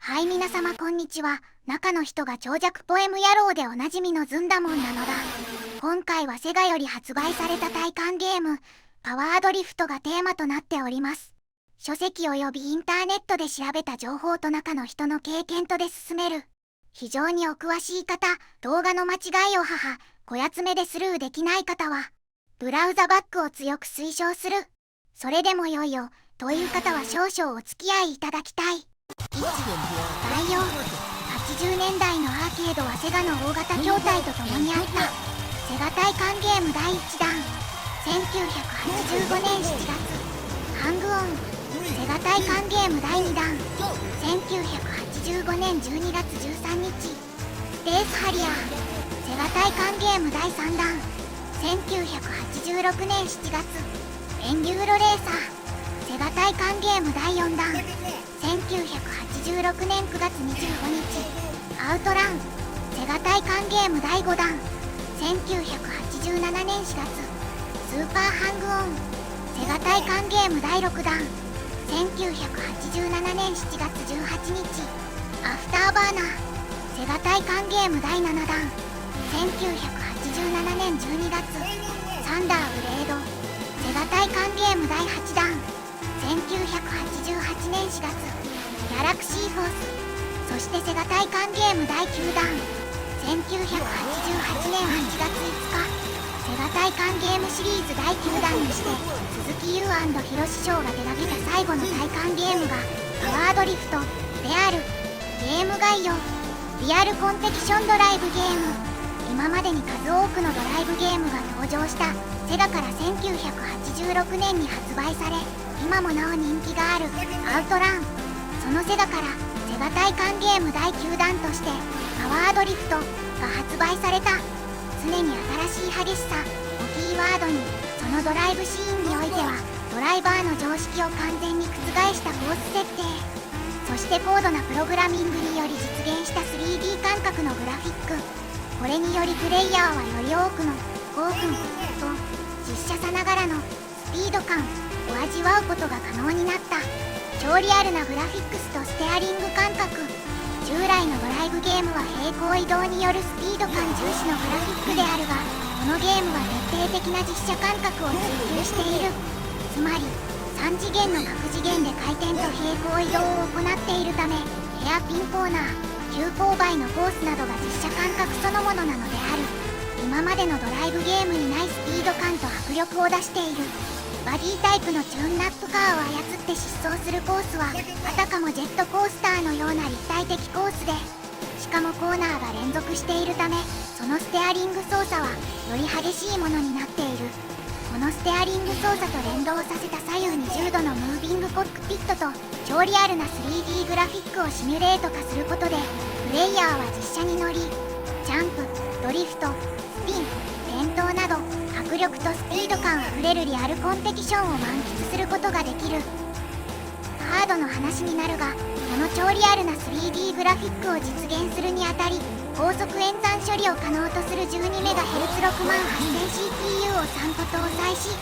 はい皆様こんにちは。中の人が長尺ポエム野郎でおなじみのずんだもんなのだ。今回はセガより発売された体感ゲームパワードリフトがテーマとなっております。書籍及びインターネットで調べた情報と中の人の経験とで進める。非常にお詳しい方、動画の間違いをこやつめでスルーできない方はブラウザバックを強く推奨する。それでもよいよという方は少々お付き合いいただきたい。概要。80年代のアーケードはセガの大型筐体と共にあった。セガ体感ゲーム第1弾。1985年7月。ハングオン。セガ体感ゲーム第2弾。1985年12月13日。スペースハリアー。セガ体感ゲーム第3弾。1986年7月。エンデューロレーサー。セガ体感ゲーム第4弾。1986年9月25日。アウトラン。セガ体感ゲーム第5弾。1987年4月。スーパーハングオン。セガ体感ゲーム第6弾。1987年7月18日。アフターバーナー。セガ体感ゲーム第7弾。1987年12月。サンダーブレード。セガ体感ゲーム第8弾。1988年4月。ギャラクシーフォース。そしてセガ体感ゲーム第9弾。1988年8月5日。セガ体感ゲームシリーズ第9弾にして鈴木優&広志翔が手掛けた最後の体感ゲームがパワードリフトである。ゲーム概要。リアルコンペティションドライブゲーム。今までに数多くのドライブゲームが登場したセガから1986年に発売され今もなお人気があるアウトラン。そのセガからセガ体感ゲーム第9弾としてパワードリフトが発売された。常に新しい激しさをキーワードにそのドライブシーンにおいてはドライバーの常識を完全に覆したコース設定、そして高度なプログラミングにより実現した 3D 感覚のグラフィック。これによりプレイヤーはより多くの興奮と実写さながらのスピード感を味わうことが可能になった。超リアルなグラフィックスとステアリング感覚。従来のドライブゲームは平行移動によるスピード感重視のグラフィックであるが、このゲームは徹底的な実写感覚を追求している。つまり3次元の各次元で回転と平行移動を行っているため、ヘアピンコーナー、急勾配のコースなどが実写感覚そのものなのである。今までのドライブゲームにないスピード感と迫力を出している。バディタイプのチューンナップカーを操って疾走するコースはあたかもジェットコースターのような立体的コースで、しかもコーナーが連続しているためそのステアリング操作はより激しいものになっている。このステアリング操作と連動させた左右20度のムービングコックピットと超リアルな 3D グラフィックをシミュレート化することでプレイヤーは実写に乗りジャンプ、ドリフト、スピン、転倒など迫力とスピード感あふれるリアルコンペティションを満喫することができる。ハードの話になるが、この超リアルな 3D グラフィックを実現するにあたり高速演算処理を可能とする 12MHz68000CPU を3個搭載し、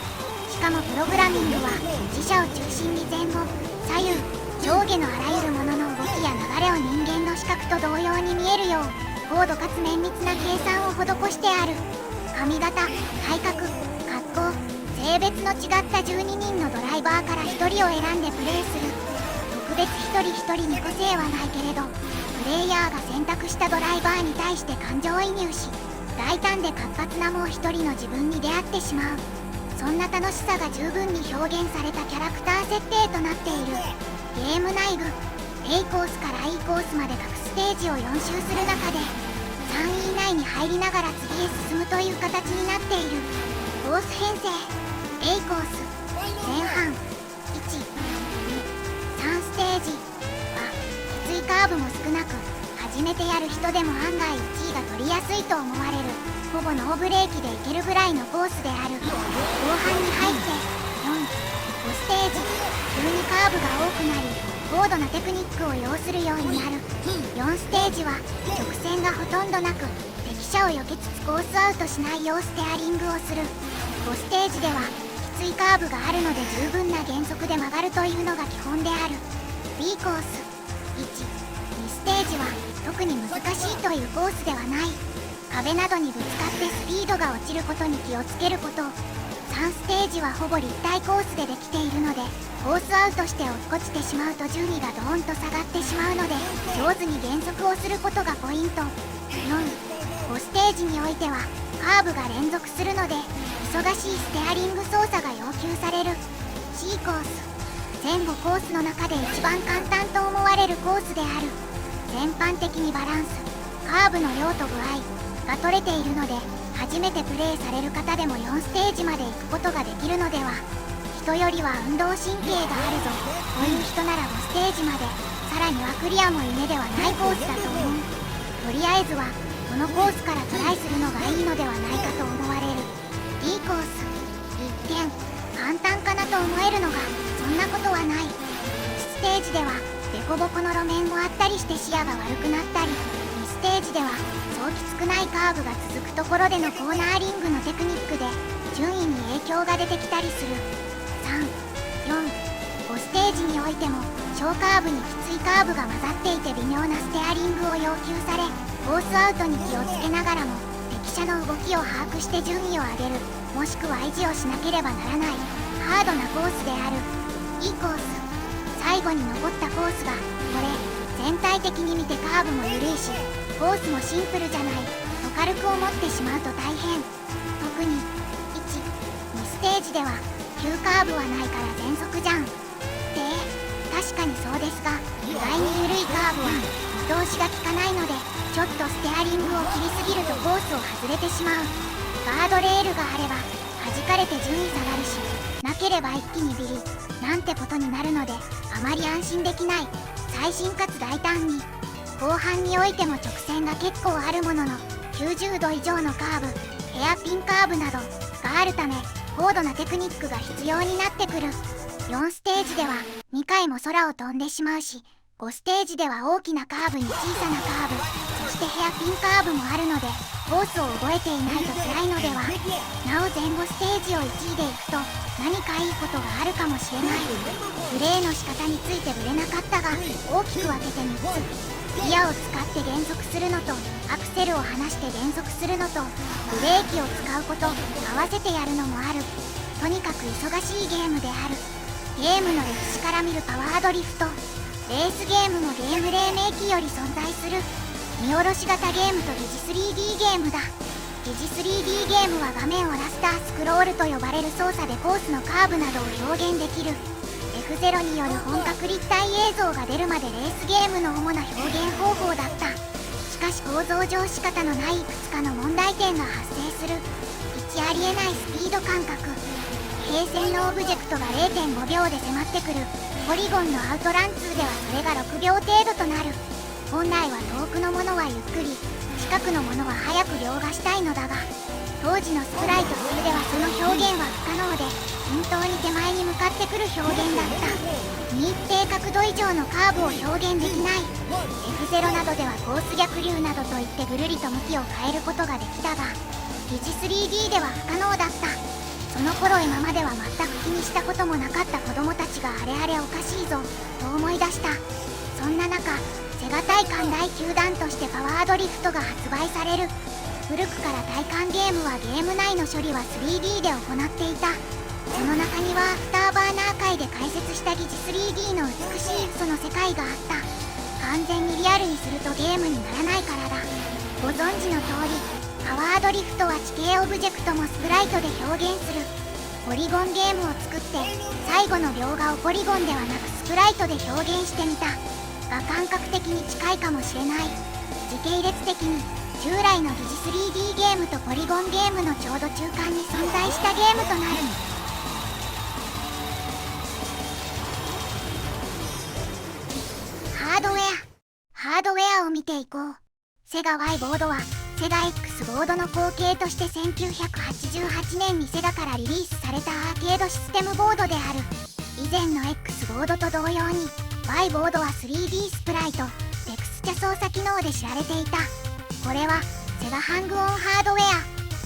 しかもプログラミングは自社を中心に前後、左右、上下のあらゆるものの動きや流れを人間の視覚と同様に見えるよう高度かつ綿密な計算を施してある。髪型、体格、格好、性別の違った12人のドライバーから1人を選んでプレイする。特別一人一人に個性はないけれどプレイヤーが選択したドライバーに対して感情移入し大胆で活発なもう一人の自分に出会ってしまう。そんな楽しさが十分に表現されたキャラクター設定となっている。ゲーム内部 A コースから E コースまで各ステージを4周する中で3位以内に入りながら次へ進むという形になっている。コース編成 A コース前半1、2、3ステージはきついカーブも少なく初めてやる人でも案外1位が取りやすいと思われる。ほぼノーブレーキでいけるぐらいのコースである。後半に入って4、5ステージ急にカーブが多くなり高度なテクニックを要するようになる。4ステージは直線がほとんどなく敵車を避けつつコースアウトしないようステアリングをする。5ステージではきついカーブがあるので十分な減速で曲がるというのが基本である。B コース1、2、特に難しいというコースではない。壁などにぶつかってスピードが落ちることに気をつけること。3ステージはほぼ立体コースでできているので、コースアウトして落っこちてしまうと順位がドーンと下がってしまうので、上手に減速をすることがポイント。4、5ステージにおいてはカーブが連続するので、忙しいステアリング操作が要求される。 C コース、全5コースの中で一番簡単と思われるコースである。全般的にバランス、カーブの量と具合が取れているので、初めてプレイされる方でも4ステージまで行くことができるのでは。人よりは運動神経があるぞという人なら5ステージまで、さらにはクリアも夢ではないコースだと思う。とりあえずはこのコースからトライするのがいいのではないかと思われる。 D コース、一見簡単かなと思えるのが、そんなことはない。1ステージではデコボコの路面もあったりして視野が悪くなったり、2ステージではそうきつくないカーブが続くところでのコーナーリングのテクニックで順位に影響が出てきたりする。3、4、5ステージにおいても小カーブにきついカーブが混ざっていて微妙なステアリングを要求され、コースアウトに気をつけながらも敵車の動きを把握して順位を上げる、もしくは維持をしなければならないハードなコースである。 E コース、最後に残ったコースがこれ。全体的に見てカーブも緩いしコースもシンプルじゃないと軽く思ってしまうと大変。特に1、2ステージでは急カーブはないから全速じゃん。で、確かにそうですが、意外に緩いカーブは見通しが効かないので、ちょっとステアリングを切りすぎるとコースを外れてしまう。ガードレールがあれば弾かれて順位下がるし、なければ一気にビリなんてことになるので、あまり安心できない。最新かつ大胆に、後半においても直線が結構あるものの、90度以上のカーブ、ヘアピンカーブなどがあるため、高度なテクニックが必要になってくる。4ステージでは2回も空を飛んでしまうし、5ステージでは大きなカーブに小さなカーブ、そしてヘアピンカーブもあるので、コースを覚えていないと辛いのでは。なお前後ステージを1位で行くと何かいいことがあるかもしれない。プレーの仕方についてブレなかったが、大きく分けて3つ。ギアを使って減速するのと、アクセルを離して減速するのと、ブレーキを使うこと、合わせてやるのもある。とにかく忙しいゲームである。ゲームの歴史から見るパワードリフト、レースゲームもゲーム黎明期より存在する見下ろし型ゲームと疑似 3D ゲームだ。疑似 3D ゲームは画面をラスタースクロールと呼ばれる操作でコースのカーブなどを表現できる。 F0 による本格立体映像が出るまでレースゲームの主な表現方法だった。しかし構造上仕方のないいくつかの問題点が発生する。1、ありえないスピード感覚。平線のオブジェクトが 0.5 秒で迫ってくるポリゴンのアウトラン2ではそれが6秒程度となる。本来は遠くのものはゆっくり、近くのものは早く描画したいのだが、当時のスプライト2ではその表現は不可能で、均等に手前に向かってくる表現だった。2一定角度以上のカーブを表現できない。 F0 などではコース逆流などといってぐるりと向きを変えることができたが、疑似 3D では不可能だった。その頃今までは全く気にしたこともなかった子供たちがあれあれおかしいぞと思い出した。そんな中、セガ大艦第9弾としてパワードリフトが発売される。古くから体感ゲームはゲーム内の処理は 3D で行っていた。その中にはアフターバーナー界で解説した疑似 3D の美しい嘘の世界があった。完全にリアルにするとゲームにならないからだ。ご存知の通り、パワードリフトは地形オブジェクトもスプライトで表現する。ポリゴンゲームを作って最後の描画をポリゴンではなくスプライトで表現してみたが、感覚的に近いかもしれない。時系列的に従来の疑似 3D ゲームとポリゴンゲームのちょうど中間に存在したゲームとなる。ハードウェアを見ていこう。セガ Y ボードはセガ X ボードの後継として1988年にセガからリリースされたアーケードシステムボードである。以前の X ボードと同様に Y ボードは 3D スプライト、テクスチャ操作機能で知られていた。これはセガハングオンハードウェア、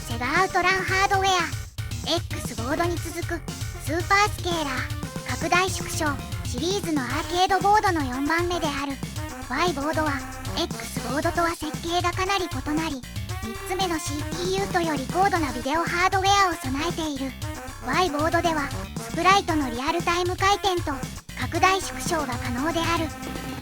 セガアウトランハードウェア、X ボードに続くスーパースケーラー、拡大縮小シリーズのアーケードボードの4番目である。Y ボードは X ボードとは設計がかなり異なり、3つ目の CPU とより高度なビデオハードウェアを備えている。 Y ボードではスプライトのリアルタイム回転と拡大縮小が可能である。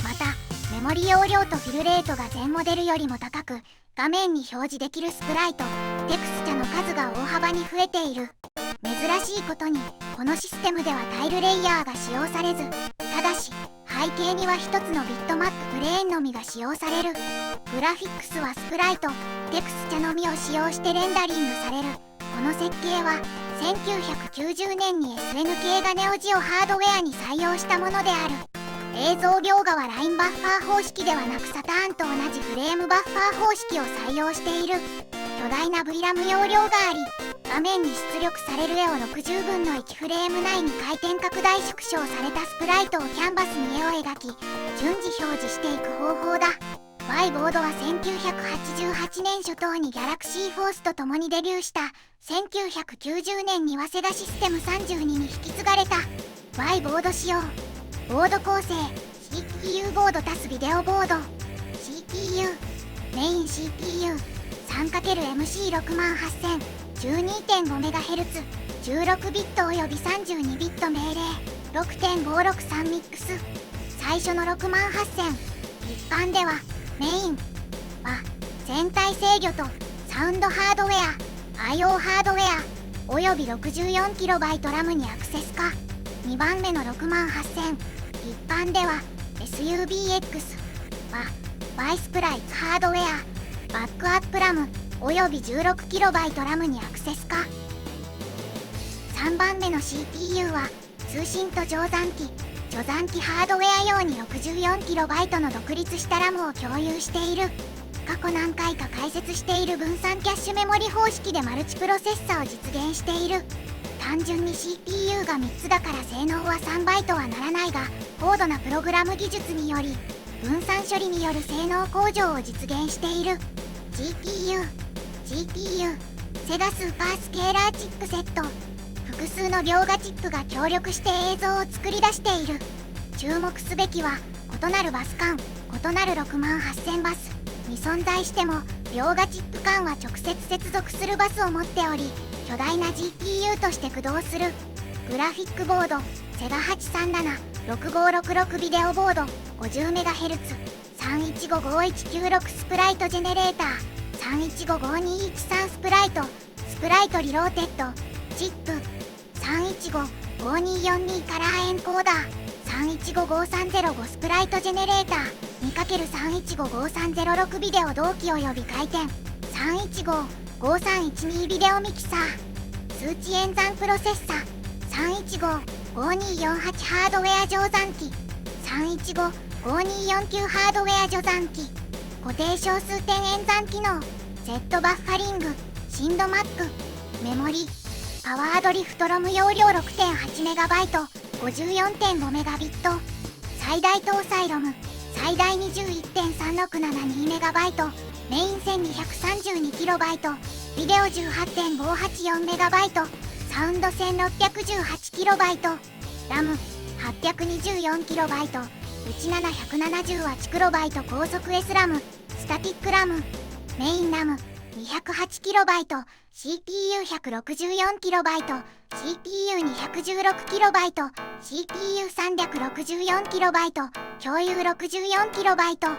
またメモリ容量とフィルレートが全モデルよりも高く、画面に表示できるスプライト、テクスチャの数が大幅に増えている。珍しいことにこのシステムではタイルレイヤーが使用されず、ただし背景には1つのビットマッププレーンのみが使用される。グラフィックスはスプライト、テクスチャのみを使用してレンダリングされる。この設計は1990年に SNK がネオジオハードウェアに採用したものである。映像描画はラインバッファー方式ではなくサターンと同じフレームバッファー方式を採用している。巨大な VRAM 容量があり、画面に出力される絵を60分の1フレーム内に回転拡大縮小されたスプライトをキャンバスに絵を描き順次表示していく方法だ。 Y ボードは1988年初頭にギャラクシーフォースと共にデビューした。1990年にはセガシステム32に引き継がれた。 Y ボード仕様。ボード構成 CPU ボード足すビデオボード CPU メイン CPU3×MC68000 12.5MHz 16ビットおよび32ビット命令 6.563 ミックス。最初の68000、一般ではメインは全体制御とサウンドハードウェア IO ハードウェアおよび 64KB ラムにアクセス化。2番目の68000、一般では SUBX はバイスプライツハードウェアバックアップラムおよび 16KB ラムにアクセス化。3番目の CPU は通信と乗算機ハードウェア用に 64KB の独立したラムを共有している。過去何回か解説している分散キャッシュメモリ方式でマルチプロセッサを実現している。単純に CPU が3つだから性能は3倍とはならないが、高度なプログラム技術により分散処理による性能向上を実現している。 GPU セガスーパースケーラーチップセット。複数の描画チップが協力して映像を作り出している。注目すべきは異なるバス間、異なる68000バスに存在しても描画チップ間は直接接続するバスを持っており、巨大な GPU として駆動する。グラフィックボードセガ8376566ビデオボード 50MHz 31559196スプライトジェネレーター31552213スプライトリローテッドチップ31552242カラーエンコーダー31550305スプライトジェネレーター 2×31550306 ビデオ同期および回転3155312ビデオミキサー数値演算プロセッサ3155248ハードウェア乗算機3155249ハードウェア乗算機固定小数点演算機能 Z バッファリング深度マップメモリパワードリフトロム容量 6.8MB 54.5Mbit 最大搭載ロム最大 21.3672MB メイン 1232KB ビデオ 18.584MB サウンド 1618KB ラム 824KB 内7170Wh高速 S ラムスタティックラムメインラム 208KB CPU164KB CPU216KB CPU364KB 共有 64KB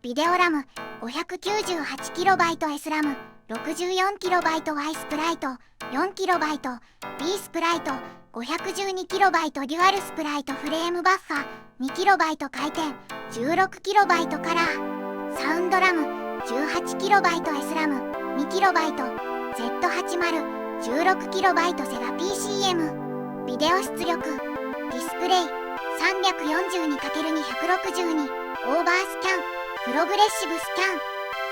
ビデオラム 598KB S ラム 64KB Y スプライト 4KB B スプライト 512KB デュアルスプライトフレームバッファ 2KB 回転 16KB カラーサウンドラム 18KB S ラム 2KB Z80 16KB セガ PCM ビデオ出力ディスプレイ 342×262 オーバースキャンプログレッシブスキャン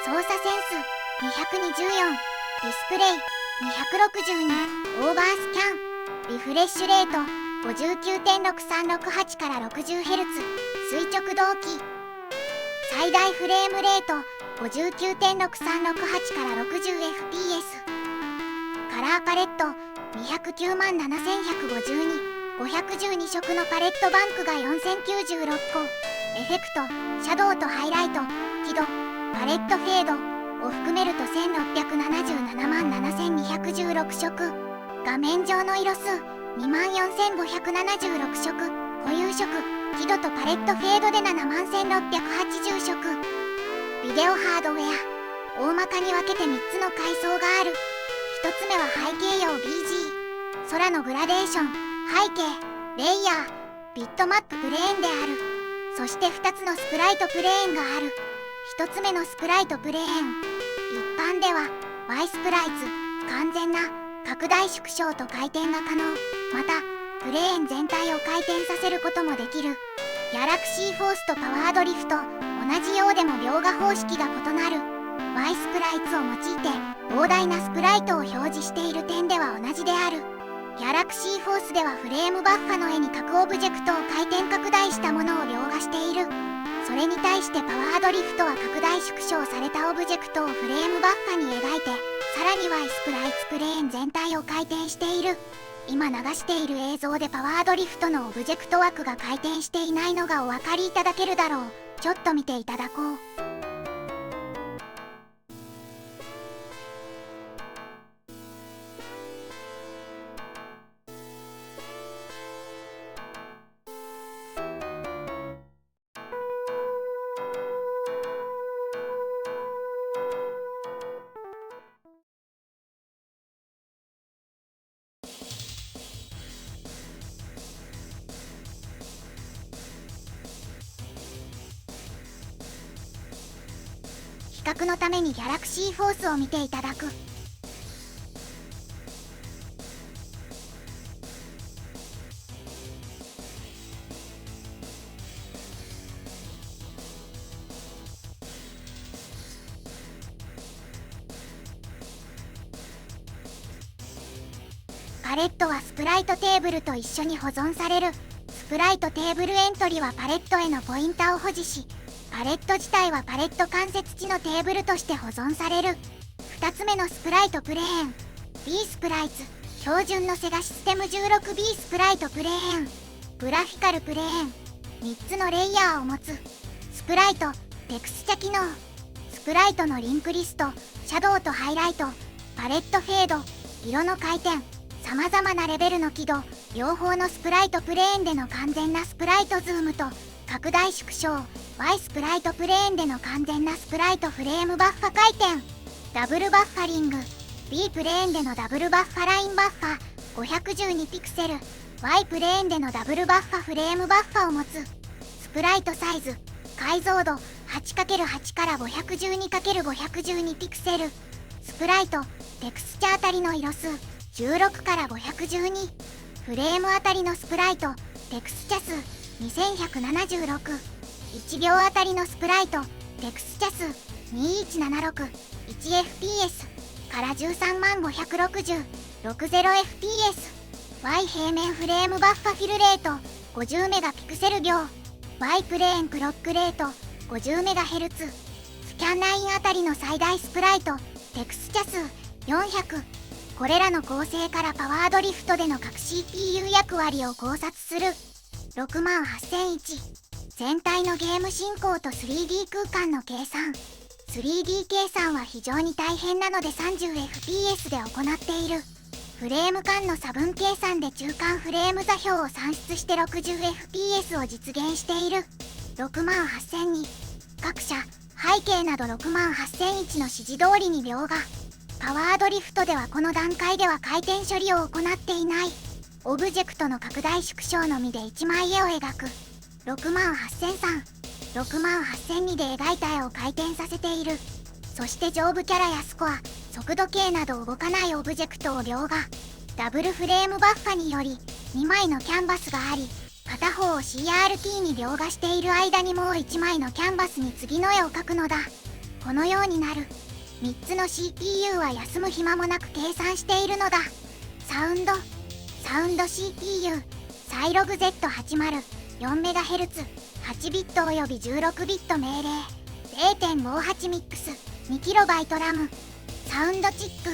操作センス224ディスプレイ262オーバースキャンリフレッシュレート 59.6368 から 60Hz 垂直同期最大フレームレート 59.6368 から 60fps カラーパレット2097152 512色のパレットバンクが4096個エフェクト、シャドウとハイライト、輝度、パレットフェードを含めると1677万7216色。画面上の色数24576色。固有色、輝度とパレットフェードで7万1680色。ビデオハードウェア、大まかに分けて3つの階層がある。1つ目は背景用 BG、 空のグラデーション、背景、レイヤー、ビットマッププレーンである。そして2つのスプライトプレーンがある。1つ目のスプライトプレーン、一般では Y スプライツ、完全な拡大縮小と回転が可能。またプレーン全体を回転させることもできる。ギャラクシーフォースとパワードリフト、同じようでも描画方式が異なる。 Y スプライツを用いて膨大なスプライトを表示している点では同じである。ギャラクシーフォースではフレームバッファの絵に各オブジェクトを回転拡大したものを描画している。それに対してパワードリフトは拡大縮小されたオブジェクトをフレームバッファに描いて、さらに Y スプライツプレーン全体を回転している。今流している映像でパワードリフトのオブジェクト枠が回転していないのがお分かりいただけるだろう。ちょっと見ていただこう。比較のためにギャラクシーフォースを見ていただく。パレットはスプライトテーブルと一緒に保存される。スプライトテーブルエントリはパレットへのポインターを保持し、パレット自体はパレット関節値のテーブルとして保存される。2つ目のスプライトプレーン、 B スプライツ、標準のセガシステム 16B スプライトプレーン、グラフィカルプレーン、3つのレイヤーを持つ。スプライト、テクスチャ機能、スプライトのリンクリスト、シャドウとハイライト、パレットフェード、色の回転、様々なレベルの輝度、両方のスプライトプレーンでの完全なスプライトズームと拡大縮小、Y スプライトプレーンでの完全なスプライトフレームバッファ回転、ダブルバッファリング、 B プレーンでのダブルバッファラインバッファ512ピクセル、 Y プレーンでのダブルバッファフレームバッファを持つ。スプライトサイズ、解像度 8×8 から 512×512 ピクセル。スプライト、テクスチャあたりの色数16から512。フレームあたりのスプライト、テクスチャ数2176。1秒あたりのスプライト、テクスチャ数2176。1fps から13560。60fps。Y 平面フレームバッファフィルレート50メガピクセル秒。Y プレーンクロックレート50メガヘルツ。スキャンラインあたりの最大スプライト、テクスチャ数400。これらの構成からパワードリフトでの各 CPU 役割を考察する。68001。全体のゲーム進行と 3D 空間の計算。3D 計算は非常に大変なので 30fps で行っている。フレーム間の差分計算で中間フレーム座標を算出して 60fps を実現している。68002。各社、背景など68001の指示通りに描画。パワードリフトではこの段階では回転処理を行っていない。オブジェクトの拡大縮小のみで1枚絵を描く。68003。68002で描いた絵を回転させている。そして上部キャラやスコア、速度計など動かないオブジェクトを描画。ダブルフレームバッファにより2枚のキャンバスがあり、片方を CRT に描画している間にもう1枚のキャンバスに次の絵を描くのだ。このようになる。3つの CPU は休む暇もなく計算しているのだ。サウンド CPU、サイログ Z80、4MHz、8ビットおよび16ビット命令、0.58 ミックス、2KB ラム。サウンドチック、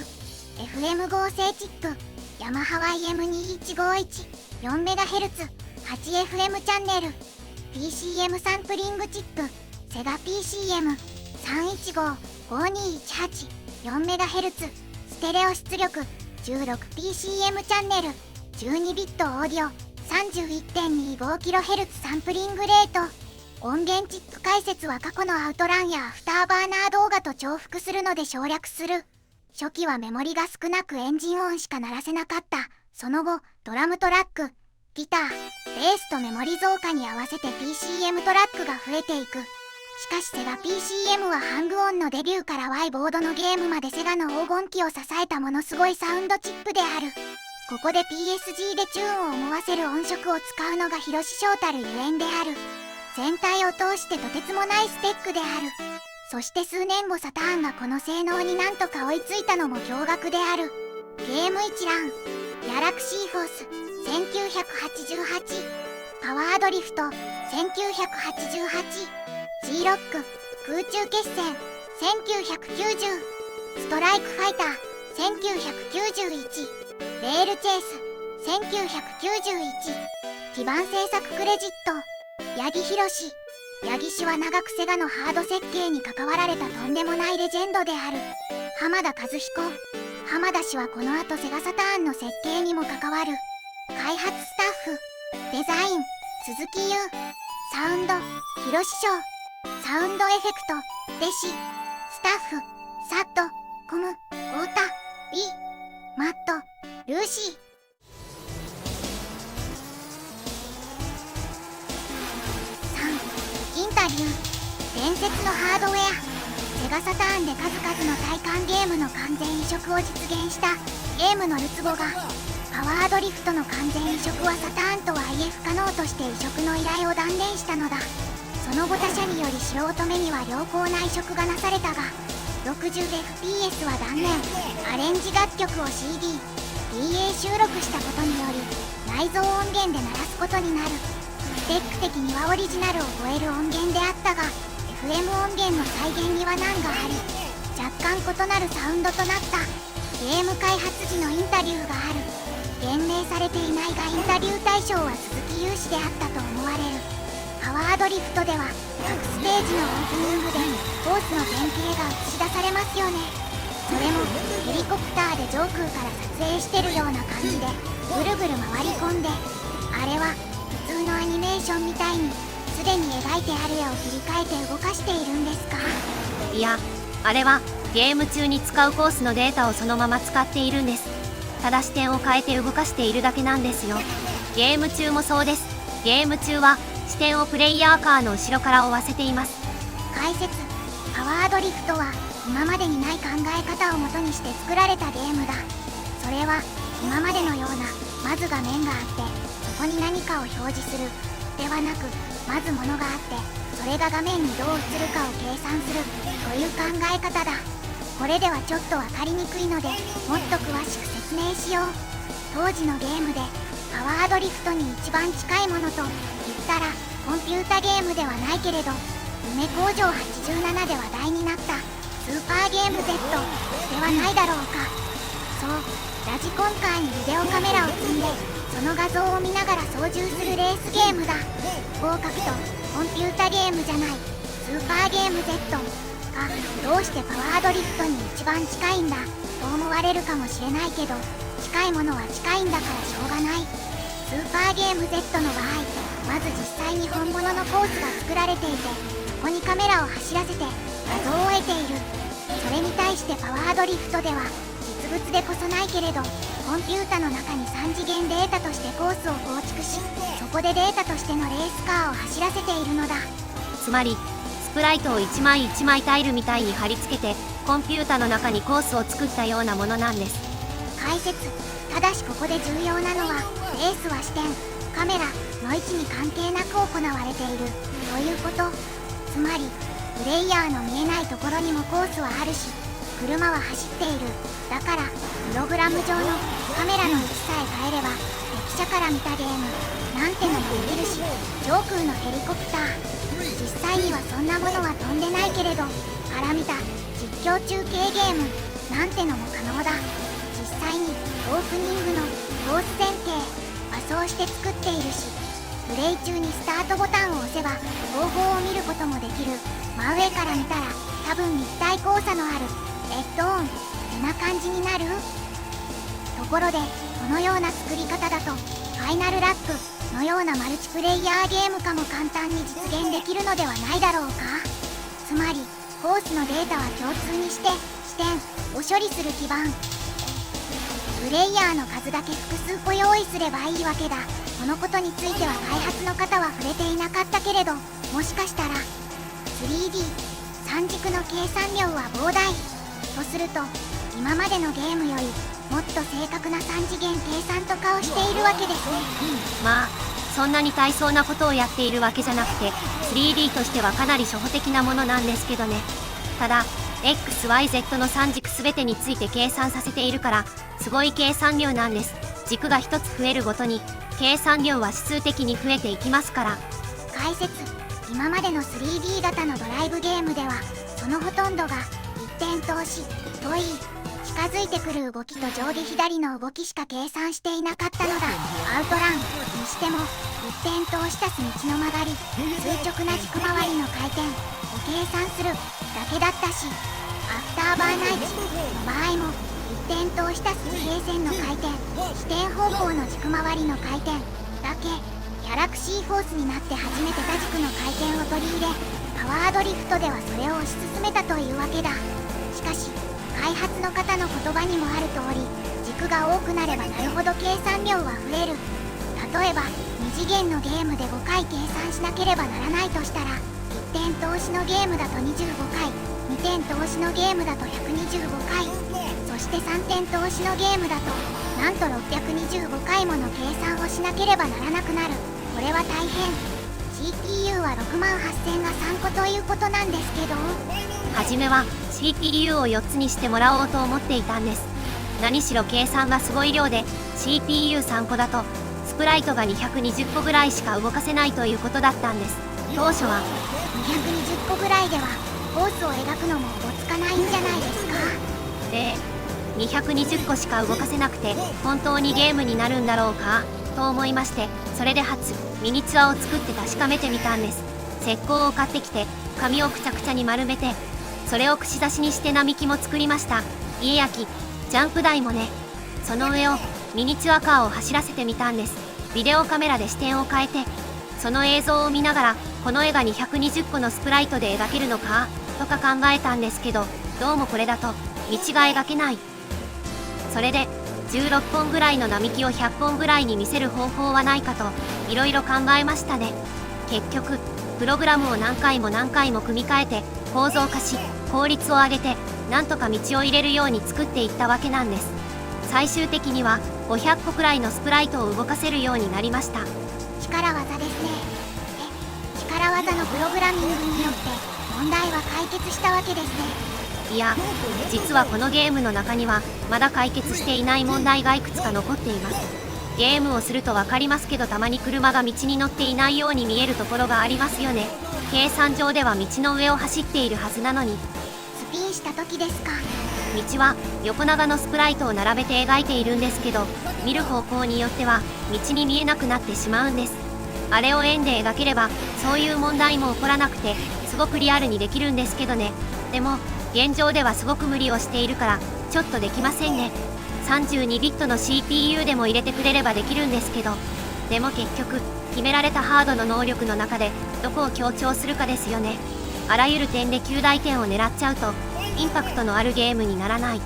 FM 合成チック、ヤマハ YM2151、4MHz、8FM チャンネル。PCM サンプリングチップセガ PCM3155218 4MHz ステレオ出力 16PCM チャンネル12ビットオーディオ 31.25kHz サンプリングレート。音源チップ解説は過去のアウトランやアフターバーナー動画と重複するので省略する。初期はメモリが少なくエンジン音しか鳴らせなかった。その後ドラムトラック、ギター、ベースとメモリ増加に合わせて PCM トラックが増えていく。しかしセガ PCM はハングオンのデビューから Y ボードのゲームまでセガの黄金期を支えたものすごいサウンドチップである。ここで PSG でチューンを思わせる音色を使うのが広志翔たるゆえんである。全体を通してとてつもないスペックである。そして数年後サターンがこの性能になんとか追いついたのも驚愕である。ゲーム一覧、ギャラクシーフォース1988、パワードリフト1988、G ロック空中決戦1990、ストライクファイター1991、レールチェイス1991、基盤制作クレジット八木ひろし。八木氏は長くセガのハード設計に関わられたとんでもないレジェンドである。浜田和彦。浜田氏はこの後セガサターンの設計にも関わる。開発スタッフ、デザイン鈴木優、サウンド広志翔、サウンドエフェクトデシ、スタッフサット、コム、太田、リ、マット、ルーシー。インタビュー、伝説のハードウェア。セガサターンで数々の体感ゲームの完全移植を実現したゲームのるつぼが、パワードリフトの完全移植はサターンとは IF 可能として移植の依頼を断念したのだ。その後他社により素人目には良好な移植がなされたが、60fps は断念。アレンジ楽曲を CD、PA 収録したことにより内蔵音源で鳴らすことになる。スペック的にはオリジナルを超える音源であったが、 FM 音源の再現には難があり、若干異なるサウンドとなった。ゲーム開発時のインタビューがある。言明されていないがインタビュー対象は鈴木勇氏であったと思われる。パワードリフトでは各ステージのオープニングでコースの原型が映し出されますよね。それもヘリコプターで上空から撮影してるような感じでぐるぐる回り込んで、あれは普通のアニメーションみたいにすでに描いてある絵を切り替えて動かしているんですか？いや、あれはゲーム中に使うコースのデータをそのまま使っているんです。ただ視点を変えて動かしているだけなんですよ。ゲーム中もそうです。ゲーム中は視点をプレイヤーカーの後ろから追わせています。解説、パワードリフトは今までにない考え方をもとにして作られたゲームだ。それは今までのようなまず画面があってそこに何かを表示するではなく、まず物があってそれが画面にどう映るかを計算するという考え方だ。これではちょっと分かりにくいのでもっと詳しく説明しよう。当時のゲームでパワードリフトに一番近いものと言ったらコンピュータゲームではないけれど夢工場87で話題になったスーパーゲーム Z ではないだろうか。そう、ラジコンカーにビデオカメラを積んでその画像を見ながら操縦するレースゲームだ。こう書くとコンピュータゲームじゃないスーパーゲーム Zがどうしてパワードリフトに一番近いんだと思われるかもしれないけど、近いものは近いんだからしょうがない。スーパーゲーム Z の場合、まず実際に本物のコースが作られていてそこにカメラを走らせて画像を得ている。それに対してパワードリフトでは実物でこそないけれどコンピュータの中に3次元データとしてコースを構築し、そこでデータとしてのレースカーを走らせているのだ。つまりスプライトを一枚一枚タイルみたいに貼り付けてコンピュータの中にコースを作ったようなものなんです。解説、ただしここで重要なのはレースは視点、カメラの位置に関係なく行われているということ。つまりプレイヤーの見えないところにもコースはあるし車は走っている。だからプログラム上のカメラの位置さえ変えれば敵車から見たゲームなんてのもできるし、上空のヘリコプター実際にはそんなものは飛んでないけれどから見た実況中継ゲームなんてのも可能だ。実際にオープニングのコース前提和装して作っているし、プレイ中にスタートボタンを押せば方法を見ることもできる。真上から見たら多分立体交差のあるレッドオンってな感じになる。ところでこのような作り方だとファイナルラップのようなマルチプレイヤーゲーム化も簡単に実現できるのではないだろうか。つまりコースのデータは共通にして視点を処理する基盤。プレイヤーの数だけ複数個用意すればいいわけだ。このことについては開発の方は触れていなかったけれど、もしかしたら 3D 三軸の計算量は膨大とすると、今までのゲームよりもっと正確な3次元計算とかをしているわけですね。まあそんなに大層なことをやっているわけじゃなくて 3D としてはかなり初歩的なものなんですけどね。ただ XYZ の3軸全てについて計算させているからすごい計算量なんです。軸が1つ増えるごとに計算量は指数的に増えていきますから。解説。今までの 3D 型のドライブゲームではそのほとんどが一点投資といい、近づいてくる動きと上下左の動きしか計算していなかったのだ。アウトランにしても一点投資足す道の曲がり、垂直な軸回りの回転を計算するだけだったし、アフターバーナイチの場合も一点投資足す地平線の回転、視点方向の軸回りの回転だけ。ギャラクシーフォースになって初めて多軸の回転を取り入れ、パワードリフトではそれを推し進めたというわけだ。しかし開発の方の言葉にもある通り、軸が多くなればなるほど計算量は増える。例えば2次元のゲームで5回計算しなければならないとしたら、1点投資のゲームだと25回、2点投資のゲームだと125回、そして3点投資のゲームだとなんと625回もの計算をしなければならなくなる。これは大変。 CPU は6万8000が3個ということなんですけど、初めは CPU を4つにしてもらおうと思っていたんです。何しろ計算がすごい量で CPU3 個だとスプライトが220個ぐらいしか動かせないということだったんです。当初は220個ぐらいではコースを描くのもおぼつかないんじゃないですか。で220個しか動かせなくて本当にゲームになるんだろうかと思いまして、それで初ミニチュアを作って確かめてみたんです。石膏を買ってきて紙をくちゃくちゃに丸めて、それを串刺しにして並木も作りました。家焼きジャンプ台もね。その上をミニチュアカーを走らせてみたんです。ビデオカメラで視点を変えて、その映像を見ながらこの絵が220個のスプライトで描けるのかとか考えたんですけど、どうもこれだと道が描けない。それで16本ぐらいの並木を100本ぐらいに見せる方法はないかといろいろ考えましたね。結局プログラムを何回も何回も組み替えて構造化し効率を上げてなんとか道を入れるように作っていったわけなんです。最終的には500個くらいのスプライトを動かせるようになりました。力技ですね。力技のプログラミングによって問題は解決したわけですね。いや、実はこのゲームの中にはまだ解決していない問題がいくつか残っています。ゲームをすると分かりますけど、たまに車が道に乗っていないように見えるところがありますよね。計算上では道の上を走っているはずなのに。スピンした時ですか。道は横長のスプライトを並べて描いているんですけど、見る方向によっては道に見えなくなってしまうんです。あれを円で描ければそういう問題も起こらなくてすごくリアルにできるんですけどね。でも現状ではすごく無理をしているからちょっとできませんね。32ビットの CPU でも入れてくれればできるんですけど、でも結局決められたハードの能力の中でどこを強調するかですよね。あらゆる点で9大点を狙っちゃうとインパクトのあるゲームにならない。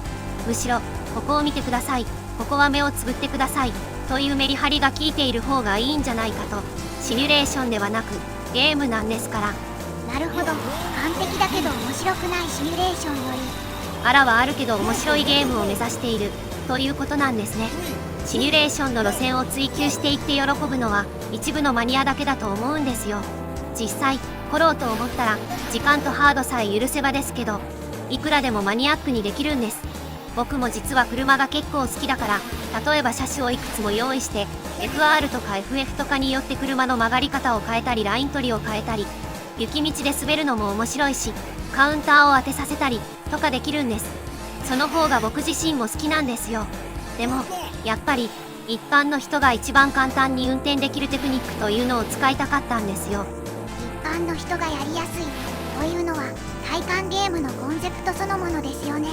むしろここを見てください、ここは目をつぶってくださいというメリハリが効いている方がいいんじゃないかと。シミュレーションではなくゲームなんですから。なるほど。完璧だけど面白くないシミュレーションよりあらはあるけど面白いゲームを目指しているということなんですね。シミュレーションの路線を追求していって喜ぶのは一部のマニアだけだと思うんですよ。実際来ろうと思ったら時間とハードさえ許せばですけど、いくらでもマニアックにできるんです。僕も実は車が結構好きだから、例えば車種をいくつも用意して FR とか FF とかによって車の曲がり方を変えたりライン取りを変えたり、雪道で滑るのも面白いしカウンターを当てさせたりとかできるんです。その方が僕自身も好きなんですよ。でもやっぱり一般の人が一番簡単に運転できるテクニックというのを使いたかったんですよ。一般の人がやりやすいというのは体感ゲームのコンセプトそのものですよね。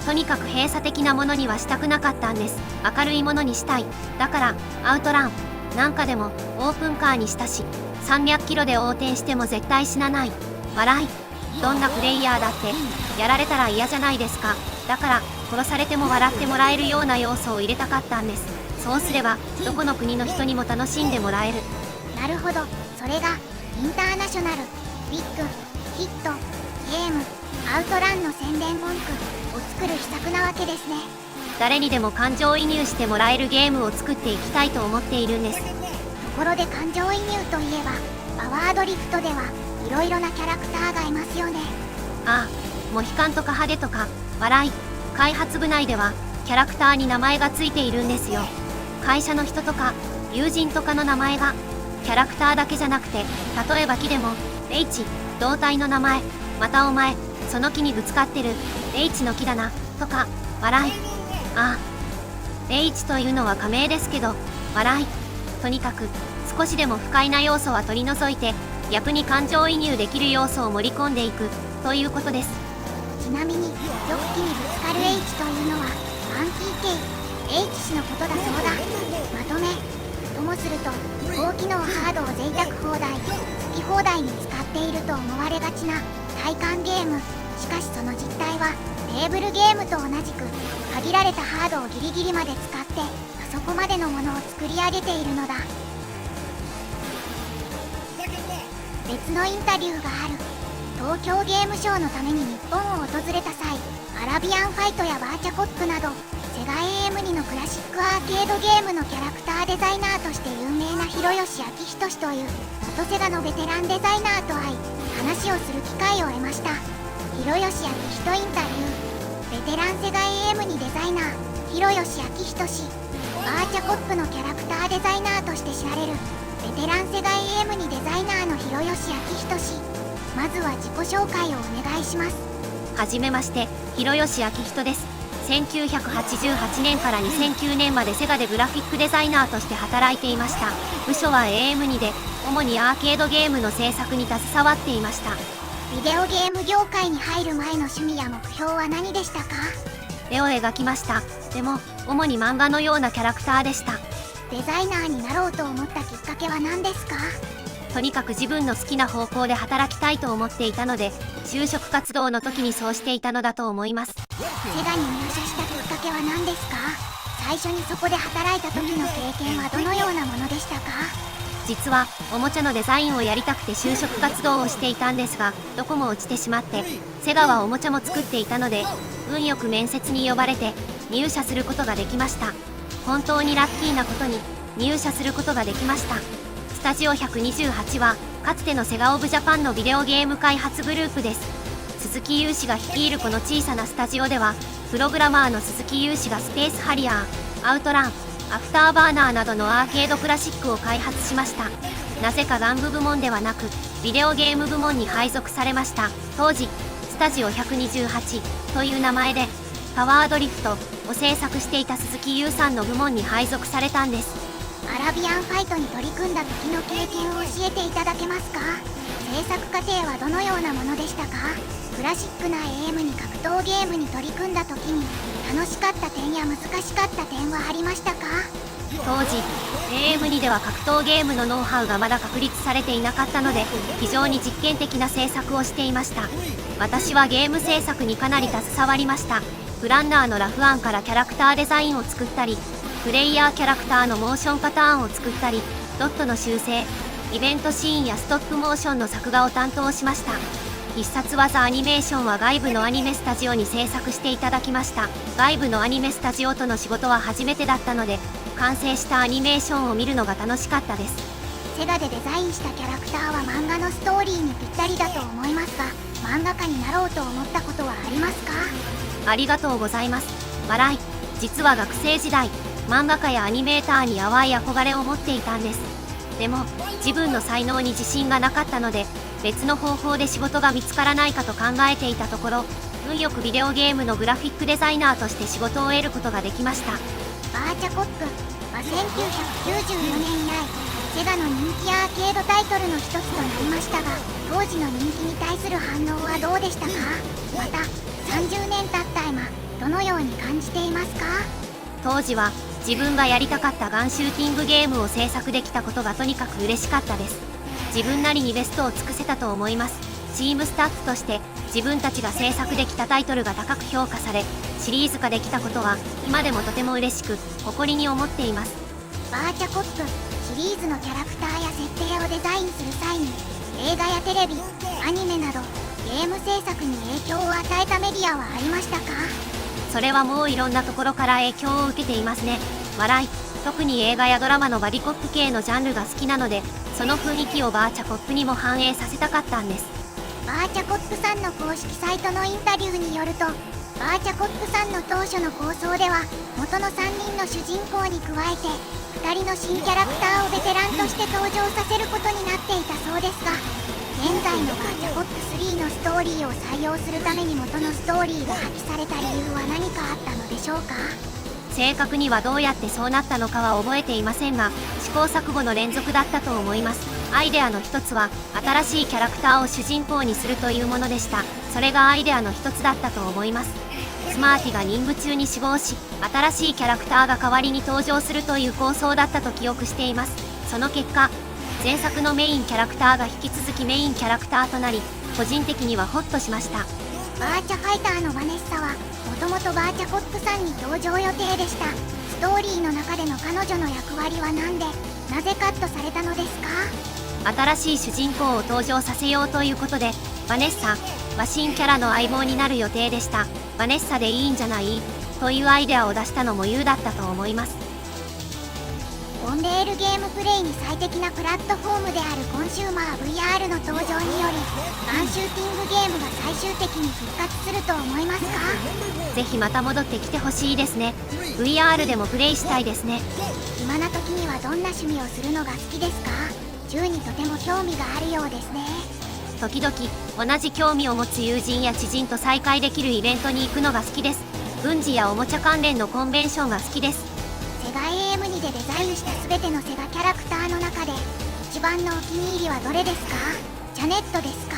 とにかく閉鎖的なものにはしたくなかったんです。明るいものにしたい。だからアウトランなんかでもオープンカーにしたし、300キロで横転しても絶対死なない。笑い。どんなプレイヤーだってやられたら嫌じゃないですか。だから殺されても笑ってもらえるような要素を入れたかったんです。そうすればどこの国の人にも楽しんでもらえる。なるほど、それがインターナショナルビッグヒットゲームアウトランの宣伝文句を作る秘策なわけですね。誰にでも感情移入してもらえるゲームを作っていきたいと思っているんです。ところで感情移入といえばパワードリフトではいろいろなキャラクターがいますよね。ああ、モヒカンとかハゲとか笑い。開発部内ではキャラクターに名前がついているんですよ。会社の人とか友人とかの名前が。キャラクターだけじゃなくて、例えば木でも H 胴体の名前、またお前その木にぶつかってる H の木だなとか笑い。ああ、H というのは仮名ですけど笑い。とにかく少しでも不快な要素は取り除いて逆に感情移入できる要素を盛り込んでいくということです。ちなみにジョッキにぶつかる H というのはファンキー系 H 氏のことだそうだ。まとめともすると高機能ハードを贅沢放題好き放題に使っていると思われがちな体感ゲーム。しかしその実態はテーブルゲームと同じく限られたハードをギリギリまで使ってあそこまでのものを作り上げているのだ。別のインタビューがある。東京ゲームショウのために日本を訪れた際、アラビアンファイトやバーチャコップなどセガ AM2 のクラシックアーケードゲームのキャラクターデザイナーとして有名な広吉明仁氏という元セガのベテランデザイナーと会い話をする機会を得ました。広吉明仁インタビュー。ベテランセガ AM2 デザイナー広吉明仁氏。バーチャコップのキャラクターデザイナーとして知られるベテランセガ AM2 デザイナーの広吉明仁氏。まずは自己紹介をお願いします。はじめまして、広吉明仁です。1988年から2009年までセガでグラフィックデザイナーとして働いていました。部署は AM2 で主にアーケードゲームの制作に携わっていました。ビデオゲーム業界に入る前の趣味や目標は何でしたか？絵を描きました。でも主に漫画のようなキャラクターでした。デザイナーになろうと思ったきっかけは何ですか？とにかく自分の好きな方向で働きたいと思っていたので、就職活動の時にそうしていたのだと思います。セガに入社したきっかけは何ですか？最初にそこで働いた時の経験はどのようなものでしたか？実はおもちゃのデザインをやりたくて就職活動をしていたんですが、どこも落ちてしまって、セガはおもちゃも作っていたので運よく面接に呼ばれて入社することができました。本当にラッキーなことに入社することができました。スタジオ128はかつてのセガオブジャパンのビデオゲーム開発グループです。鈴木雄氏が率いるこの小さなスタジオでは、プログラマーの鈴木雄氏がスペースハリアー、アウトラン、アフターバーナーなどのアーケードクラシックを開発しました。なぜか玩具部門ではなくビデオゲーム部門に配属されました。当時スタジオ128という名前でパワードリフトを制作していた鈴木優さんの部門に配属されたんです。アラビアンファイトに取り組んだ時の経験を教えていただけますか？制作過程はどのようなものでしたか？クラシックな AM に格闘ゲームに取り組んだ時に楽しかった点や難しかった点はありましたか？当時 AM2 では格闘ゲームのノウハウがまだ確立されていなかったので、非常に実験的な制作をしていました。私はゲーム制作にかなり携わりました。プランナーのラフ案からキャラクターデザインを作ったり、プレイヤーキャラクターのモーションパターンを作ったり、ドットの修正、イベントシーンやストップモーションの作画を担当しました。必殺技アニメーションは外部のアニメスタジオに制作していただきました。外部のアニメスタジオとの仕事は初めてだったので、完成したアニメーションを見るのが楽しかったです。セガでデザインしたキャラクターは漫画のストーリーにぴったりだと思いますが、漫画家になろうと思ったことはありますか？ありがとうございます。笑い。実は学生時代、漫画家やアニメーターに淡い憧れを持っていたんです。でも自分の才能に自信がなかったので、別の方法で仕事が見つからないかと考えていたところ、運よくビデオゲームのグラフィックデザイナーとして仕事を得ることができました。バーチャコップは1994年以来セガの人気アーケードタイトルの一つとなりましたが、当時の人気に対する反応はどうでしたか？また30年経った今どのように感じていますか？当時は自分がやりたかったガンシューティングゲームを制作できたことがとにかく嬉しかったです。自分なりにベストを尽くせたと思います。チームスタッフとして自分たちが制作できたタイトルが高く評価され、シリーズ化できたことは今でもとても嬉しく誇りに思っています。バーチャコップシリーズのキャラクターや設定をデザインする際に映画やテレビ、アニメなどゲーム制作に影響を与えたメディアはありましたか？それはもういろんなところから影響を受けていますね。笑い、特に映画やドラマのバディコップ系のジャンルが好きなので、その雰囲気をバーチャコップにも反映させたかったんです。バーチャコップさんの公式サイトのインタビューによると、バーチャコップさんの当初の構想では元の3人の主人公に加えて2人の新キャラクターをベテランとして登場させることになっていたそうですが、現在のバーチャコップ3のストーリーを採用するために元のストーリーが破棄された理由は何かあったのでしょうか？正確にはどうやってそうなったのかは覚えていませんが、試行錯誤の連続だったと思います。アイデアの一つは新しいキャラクターを主人公にするというものでした。それがアイデアの一つだったと思います。スマーティが任務中に死亡し、新しいキャラクターが代わりに登場するという構想だったと記憶しています。その結果、前作のメインキャラクターが引き続きメインキャラクターとなり、個人的にはホッとしました。バーチャファイターのバネッサはもともとバーチャコップさんに登場予定でした。ストーリーの中での彼女の役割は何で、なぜカットされたのですか？新しい主人公を登場させようということで、バネッサは新キャラの相棒になる予定でした。バネッサでいいんじゃないというアイデアを出したのも優だったと思います。オンレールゲームプレイに最適なプラットフォームであるコンシューマー VR の登場によりガンシューティングゲームが最終的に復活すると思いますか？ぜひまた戻ってきてほしいですね。 VR でもプレイしたいですね。暇な時にはどんな趣味をするのが好きですか？銃にとても興味があるようですね。時々同じ興味を持つ友人や知人と再会できるイベントに行くのが好きです。軍事やおもちゃ関連のコンベンションが好きです。セガ AM2 でデザインした全てのセガキャラクターの中で一番のお気に入りはどれですか？ジャネットですか？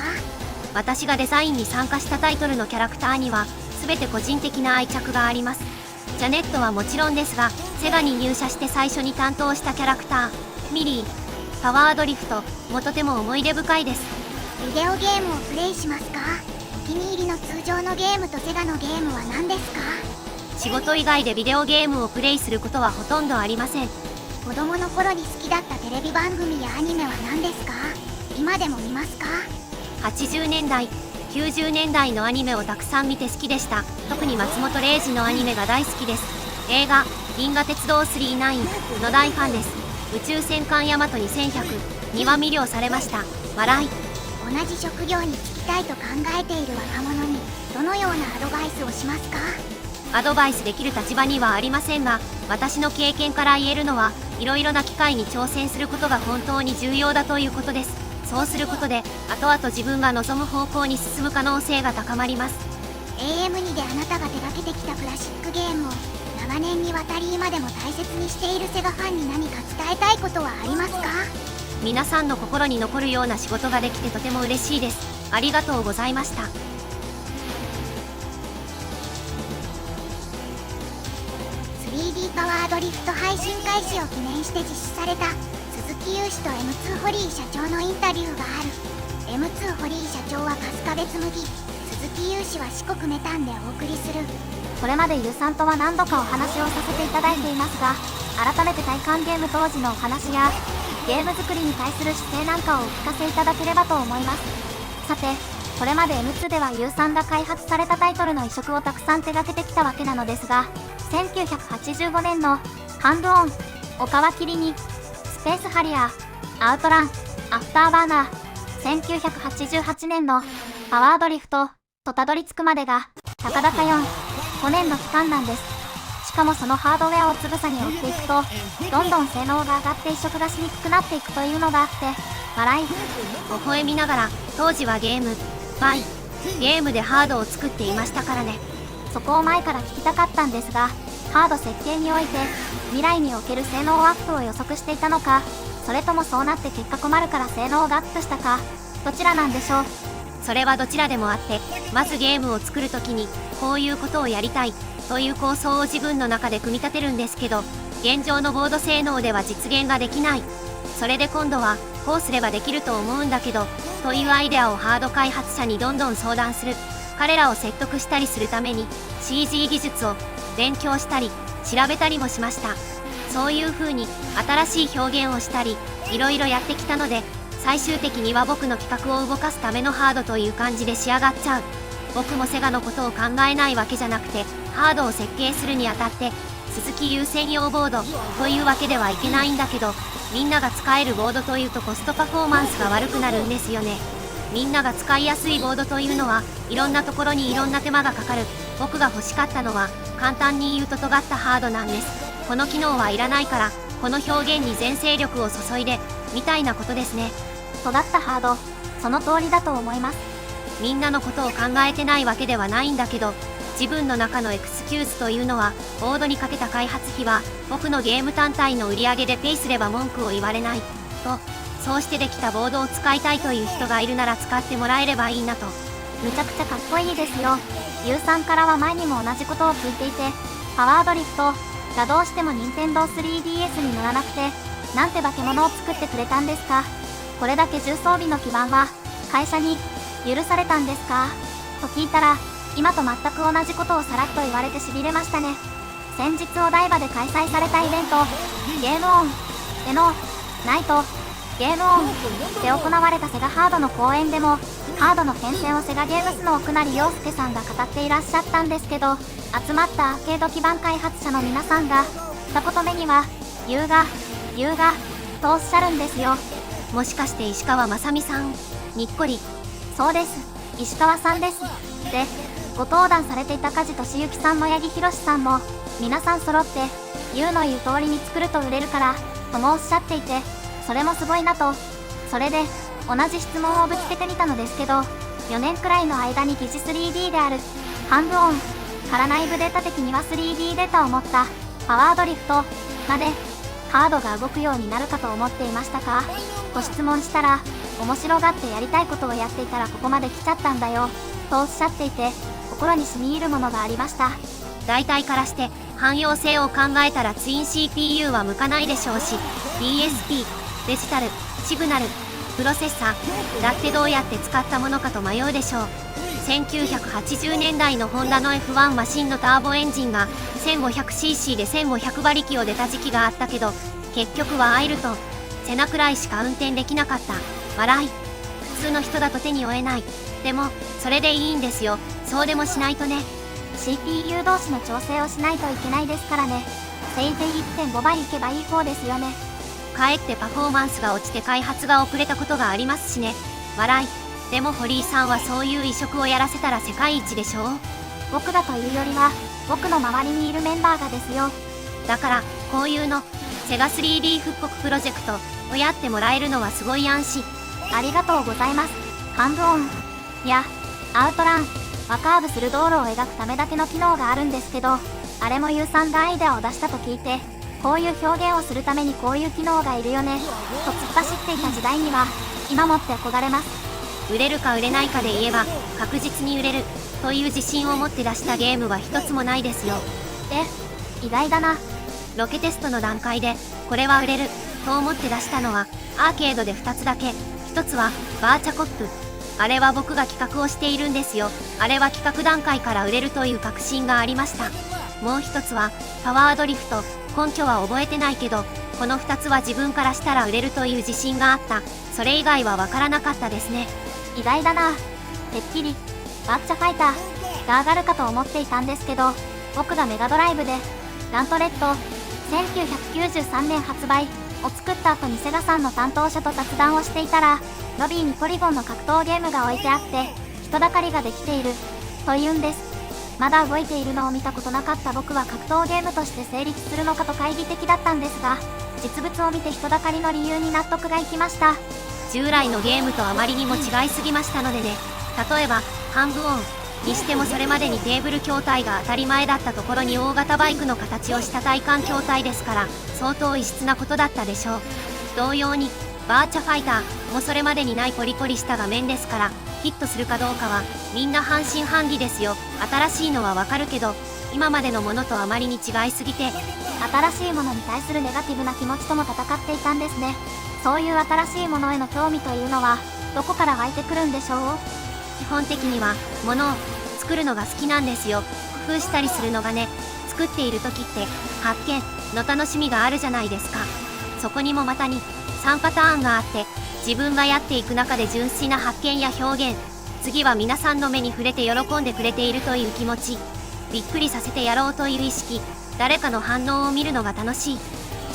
私がデザインに参加したタイトルのキャラクターには全て個人的な愛着があります。ジャネットはもちろんですが、セガに入社して最初に担当したキャラクターミリー、パワードリフトもとても思い出深いです。ビデオゲームをプレイしますか？お気に入りの通常のゲームとセガのゲームは何ですか？仕事以外でビデオゲームをプレイすることはほとんどありません。子供の頃に好きだったテレビ番組やアニメは何ですか？今でも見ますか？80年代、90年代のアニメをたくさん見て好きでした。特に松本零士のアニメが大好きです。映画「銀河鉄道999」の大ファンです。宇宙戦艦ヤマト2100には魅了されました。笑い。同じ職業に就きたいと考えている若者にどのようなアドバイスをしますか？アドバイスできる立場にはありませんが、私の経験から言えるのは、いろいろな機会に挑戦することが本当に重要だということです。そうすることで後々自分が望む方向に進む可能性が高まります。 AM2 であなたが手掛けてきたクラシックゲームを長年にわたり今でも大切にしているセガファンに何か伝えたいことはありますか？皆さんの心に残るような仕事ができてとても嬉しいです。ありがとうございました。3D パワードリフト配信開始を記念して実施された鈴木勇士と M2 ホリー社長のインタビューがある。 M2 ホリー社長は春日部紬、鈴木勇士は四国メタンでお送りする。これまでゆうさんとは何度かお話をさせていただいていますが、改めて体感ゲーム当時のお話やゲーム作りに対する姿勢なんかをお聞かせいただければと思います。さて、これまで M2 ではゆうさんが開発されたタイトルの移植をたくさん手掛けてきたわけなのですが、1985年のハンドオン、お皮切りにスペースハリアー、アウトラン、アフターバーナー、1988年のパワードリフトとたどり着くまでがたかだか5年の期間なんです。しかもそのハードウェアをつぶさに追っていくと、どんどん性能が上がって移植がしにくくなっていくというのがあって、笑い。微笑みながら、当時はゲームでハードを作っていましたからね。そこを前から聞きたかったんですが、ハード設計において未来における性能アップを予測していたのか、それともそうなって結果困るから性能がアップしたか、どちらなんでしょう。それはどちらでもあって、まずゲームを作るときにこういうことをやりたいという構想を自分の中で組み立てるんですけど、現状のボード性能では実現ができない。それで今度はこうすればできると思うんだけどというアイデアをハード開発者にどんどん相談する。彼らを説得したりするために CG 技術を勉強したり調べたりもしました。そういう風に新しい表現をしたりいろいろやってきたので、最終的には僕の企画を動かすためのハードという感じで仕上がっちゃう。僕もセガのことを考えないわけじゃなくて、ハードを設計するにあたって鈴木優専用ボードというわけではいけないんだけど、みんなが使えるボードというとコストパフォーマンスが悪くなるんですよね。みんなが使いやすいボードというのはいろんなところにいろんな手間がかかる。僕が欲しかったのは簡単に言うと尖ったハードなんです。この機能はいらないからこの表現に全精力を注いでみたいなことですね。尖ったハード、その通りだと思います。みんなのことを考えてないわけではないんだけど、自分の中のエクスキューズというのはボードにかけた開発費は僕のゲーム単体の売り上げでペイすれば文句を言われないと、そうしてできたボードを使いたいという人がいるなら使ってもらえればいいなと。めちゃくちゃかっこいいですよ。ゆうさんからは前にも同じことを聞いていて、パワードリフトがどうしても Nintendo3DS に乗らなくて、なんて化け物を作ってくれたんですか。これだけ重装備の基盤は会社に許されたんですかと聞いたら、今と全く同じことをさらっと言われてしびれましたね。先日お台場で開催されたイベント、ゲームオンでのナイトゲームオンで行われたセガハードの公演でも、ハードの変遷をセガゲームスの奥成陽介さんが語っていらっしゃったんですけど、集まったアーケード基盤開発者の皆さんが一言目には優雅とおっしゃるんですよ。もしかして石川雅美さん？にっこり。そうです、石川さんです。で、ご登壇されていた梶俊之さんも八木宏さんも皆さん揃って優の言う通りに作ると売れるからともおっしゃっていて、それもすごいなと。それで同じ質問をぶつけてみたのですけど、4年くらいの間に疑似 3D であるハンドオンから内部データ的には 3D データを持ったパワードリフトまでハードが動くようになるかと思っていましたかと質問したら、面白がってやりたいことをやっていたらここまで来ちゃったんだよとおっしゃっていて、心に染み入るものがありました。大体からして汎用性を考えたらツイン CPU は向かないでしょうし、 DSP、デジタル、シグナル、プロセッサーだってどうやって使ったものかと迷うでしょう。1980年代のホンダの F1 マシンのターボエンジンが 1500cc で1500馬力を出た時期があったけど、結局はアイルトン、セナくらいしか運転できなかった。笑い。普通の人だと手に負えない。でもそれでいいんですよ。そうでもしないとね。 CPU 同士の調整をしないといけないですからね。せいぜい 1.5 倍いけばいい方ですよね。かえってパフォーマンスが落ちて開発が遅れたことがありますしね。笑い。でも堀井さんはそういう移植をやらせたら世界一でしょう。僕がというよりは僕の周りにいるメンバーがですよ。だからこういうのセガ 3D 復刻プロジェクトをやってもらえるのはすごい安心。ありがとうございます。ハンドオンやアウトランはカーブする道路を描くためだけの機能があるんですけど、あれもユーさんがアイデアを出したと聞いて、こういう表現をするためにこういう機能がいるよねと突っ走っていた時代には今もって憧れます。売れるか売れないかで言えば確実に売れるという自信を持って出したゲームは一つもないですよ。意外だな。ロケテストの段階でこれは売れると思って出したのはアーケードで2つだけ。1つはバーチャコップ。あれは僕が企画をしているんですよ。あれは企画段階から売れるという確信がありました。もう1つはパワードリフト。根拠は覚えてないけどこの2つは自分からしたら売れるという自信があった。それ以外は分からなかったですね。意外だな。てっきりバッチャファイターが上がるかと思っていたんですけど、僕がメガドライブでガントレット1993年発売を作った後にセガさんの担当者と雑談をしていたら、ロビーにポリゴンの格闘ゲームが置いてあって人だかりができていると言うんです。まだ動いているのを見たことなかった僕は格闘ゲームとして成立するのかと懐疑的だったんですが、実物を見て人だかりの理由に納得がいきました。従来のゲームとあまりにも違いすぎましたのでね。例えばハングオンにしてもそれまでにテーブル筐体が当たり前だったところに大型バイクの形をした体感筐体ですから、相当異質なことだったでしょう。同様にバーチャファイターもそれまでにないコリコリした画面ですから、ヒットするかどうかはみんな半信半疑ですよ。新しいのはわかるけど、今までのものとあまりに違いすぎて、新しいものに対するネガティブな気持ちとも戦っていたんですね。そういう新しいものへの興味というのはどこから湧いてくるんでしょう。基本的には物を作るのが好きなんですよ。工夫したりするのがね、作っている時って発見の楽しみがあるじゃないですか。そこにもまたに3パターンがあって、自分がやっていく中で純粋な発見や表現、次は皆さんの目に触れて喜んでくれているという気持ち、びっくりさせてやろうという意識、誰かの反応を見るのが楽しい。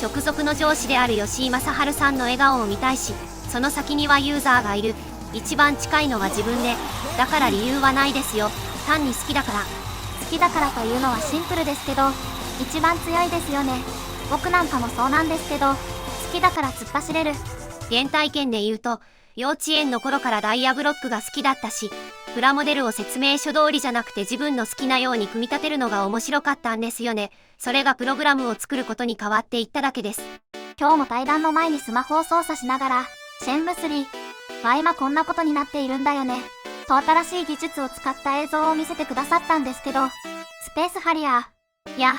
直属の上司である吉井正治さんの笑顔を見たいし、その先にはユーザーがいる。一番近いのは自分で、だから理由はないですよ。単に好きだから。好きだからというのはシンプルですけど、一番強いですよね。僕なんかもそうなんですけど、好きだから突っ走れる。原体験で言うと、幼稚園の頃からダイヤブロックが好きだったし、プラモデルを説明書通りじゃなくて自分の好きなように組み立てるのが面白かったんですよね。それがプログラムを作ることに変わっていっただけです。今日も対談の前にスマホを操作しながら、シェンムスリーは今こんなことになっているんだよね、と新しい技術を使った映像を見せてくださったんですけど、スペースハリアーや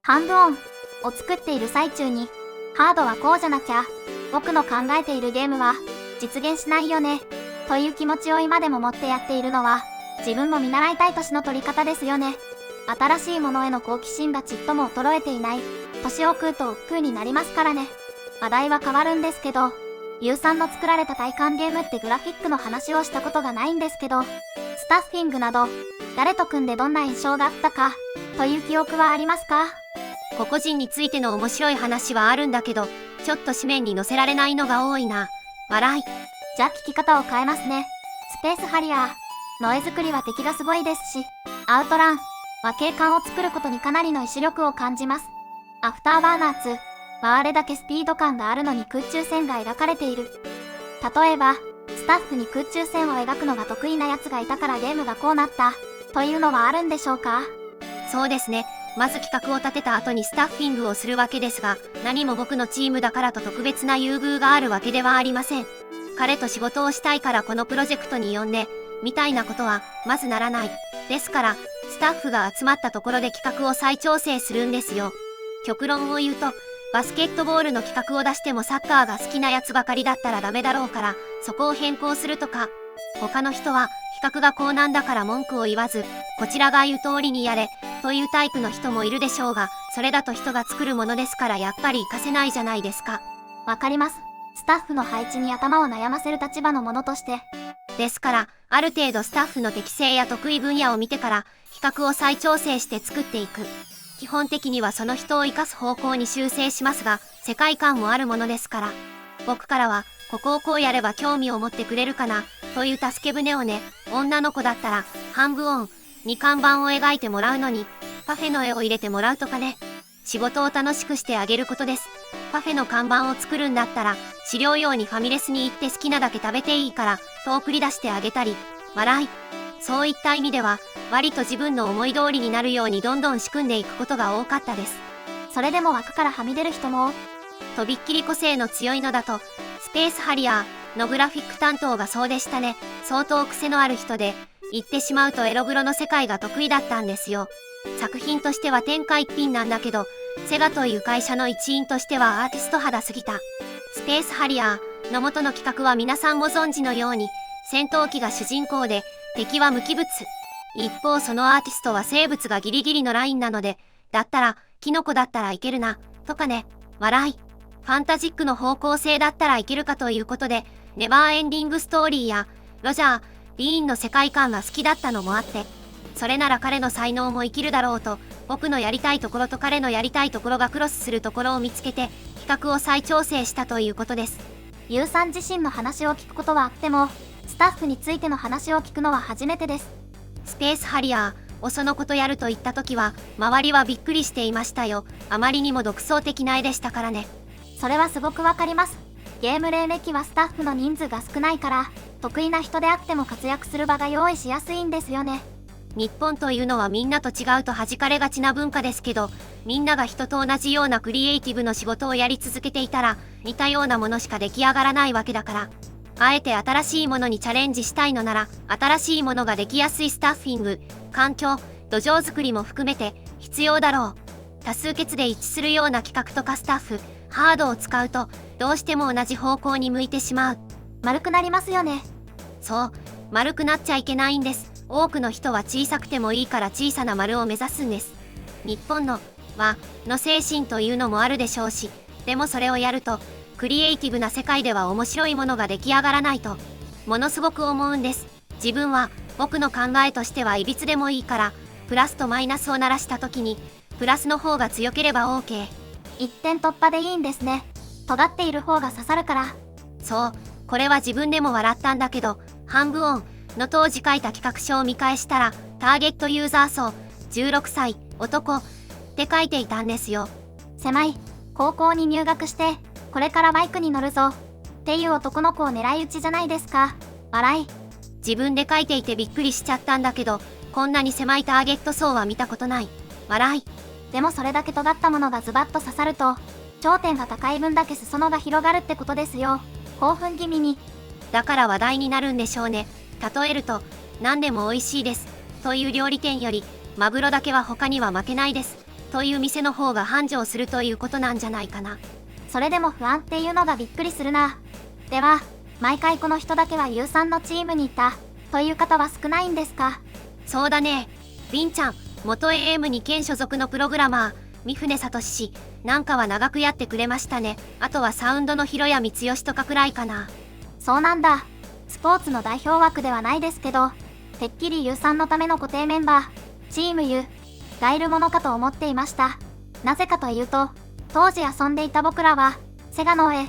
ハンドオンを作っている最中に、ハードはこうじゃなきゃ、僕の考えているゲームは実現しないよね、という気持ちを今でも持ってやっているのは、自分も見習いたい年の取り方ですよね。新しいものへの好奇心がちっとも衰えていない。年を食うと億劫になりますからね。話題は変わるんですけど、ゆうさんの作られた体感ゲームってグラフィックの話をしたことがないんですけど、スタッフィングなど、誰と組んでどんな印象があったか、という記憶はありますか？個々人についての面白い話はあるんだけど、ちょっと紙面に載せられないのが多いな。笑い。じゃあ聞き方を変えますね。スペースハリアーの絵作りは敵がすごいですし、アウトランは景観を作ることにかなりの意志力を感じます。アフターバーナー2はあれだけスピード感があるのに空中線が描かれている。例えば、スタッフに空中線を描くのが得意なやつがいたからゲームがこうなった、というのはあるんでしょうか？そうですね。まず企画を立てた後にスタッフィングをするわけですが、何も僕のチームだからと特別な優遇があるわけではありません。彼と仕事をしたいからこのプロジェクトに呼んで、みたいなことは、まずならない。ですから、スタッフが集まったところで企画を再調整するんですよ。極論を言うと、バスケットボールの企画を出してもサッカーが好きなやつばかりだったらダメだろうから、そこを変更するとか、他の人は、企画がこうなんだから文句を言わず、こちらが言う通りにやれ、というタイプの人もいるでしょうが、それだと人が作るものですからやっぱり活かせないじゃないですか。わかります。スタッフの配置に頭を悩ませる立場のものとして。ですから、ある程度スタッフの適性や得意分野を見てから、企画を再調整して作っていく。基本的にはその人を生かす方向に修正しますが、世界観もあるものですから。僕からは、ここをこうやれば興味を持ってくれるかな、という助け舟をね、女の子だったら、半分音に看板を描いてもらうのに、パフェの絵を入れてもらうとかね。仕事を楽しくしてあげることです。パフェの看板を作るんだったら、資料用にファミレスに行って好きなだけ食べていいから、と送り出してあげたり、笑い。そういった意味では、割と自分の思い通りになるようにどんどん仕組んでいくことが多かったです。それでも枠からはみ出る人も、とびっきり個性の強いのだと、スペースハリアーのグラフィック担当がそうでしたね。相当癖のある人で、言ってしまうとエログロの世界が得意だったんですよ。作品としては天下一品なんだけど、セガという会社の一員としてはアーティスト肌すぎた。スペースハリアーの元の企画は皆さんご存知のように、戦闘機が主人公で、敵は無機物。一方そのアーティストは生物がギリギリのラインなので、だったら、キノコだったらいけるな、とかね、笑い。ファンタジックの方向性だったらいけるかということで、ネバーエンディングストーリーや、ロジャー、ディーンの世界観が好きだったのもあって、それなら彼の才能も生きるだろうと、僕のやりたいところと彼のやりたいところがクロスするところを見つけて、企画を再調整したということです。ゆうさん自身の話を聞くことはあっても、スタッフについての話を聞くのは初めてです。スペースハリアーをそのことやると言った時は、周りはびっくりしていましたよ。あまりにも独創的な絵でしたからね。それはすごくわかります。ゲーム黎歴はスタッフの人数が少ないから、得意な人であっても活躍する場が用意しやすいんですよね。日本というのはみんなと違うと弾かれがちな文化ですけど、みんなが人と同じようなクリエイティブの仕事をやり続けていたら、似たようなものしか出来上がらないわけだから、あえて新しいものにチャレンジしたいのなら、新しいものができやすいスタッフィング、環境、土壌作りも含めて必要だろう。多数決で一致するような企画とかスタッフ、ハードを使うと、どうしても同じ方向に向いてしまう。丸くなりますよね。そう、丸くなっちゃいけないんです。多くの人は小さくてもいいから小さな丸を目指すんです。日本の和の精神というのもあるでしょうし、でもそれをやるとクリエイティブな世界では面白いものが出来上がらないとものすごく思うんです。自分は僕の考えとしてはいびつでもいいから、プラスとマイナスを鳴らした時にプラスの方が強ければ OK。 一点突破でいいんですね。尖っている方が刺さるから。そう、これは自分でも笑ったんだけど、半分音の当時書いた企画書を見返したら、ターゲットユーザー層16歳男って書いていたんですよ。狭い高校に入学してこれからバイクに乗るぞっていう男の子を狙い撃ちじゃないですか。笑い。自分で書いていてびっくりしちゃったんだけど、こんなに狭いターゲット層は見たことない。笑い。でもそれだけ尖ったものがズバッと刺さると、頂点が高い分だけ裾野が広がるってことですよ。興奮気味に。だから話題になるんでしょうね。例えると、何でも美味しいですという料理店より、マグロだけは他には負けないですという店の方が繁盛するということなんじゃないかな。それでも不安っていうのがびっくりするな。では、毎回この人だけは U さんのチームにいたという方は少ないんですか？そうだね。りんちゃん、元 AM2 県所属のプログラマー、三船聡氏なんかは長くやってくれましたね。あとはサウンドの広谷光義とかくらいかな。そうなんだ。スポーツの代表枠ではないですけど、てっきり U さんのための固定メンバー、チーム U がいるものかと思っていました。なぜかというと、当時遊んでいた僕らは、セガの絵っ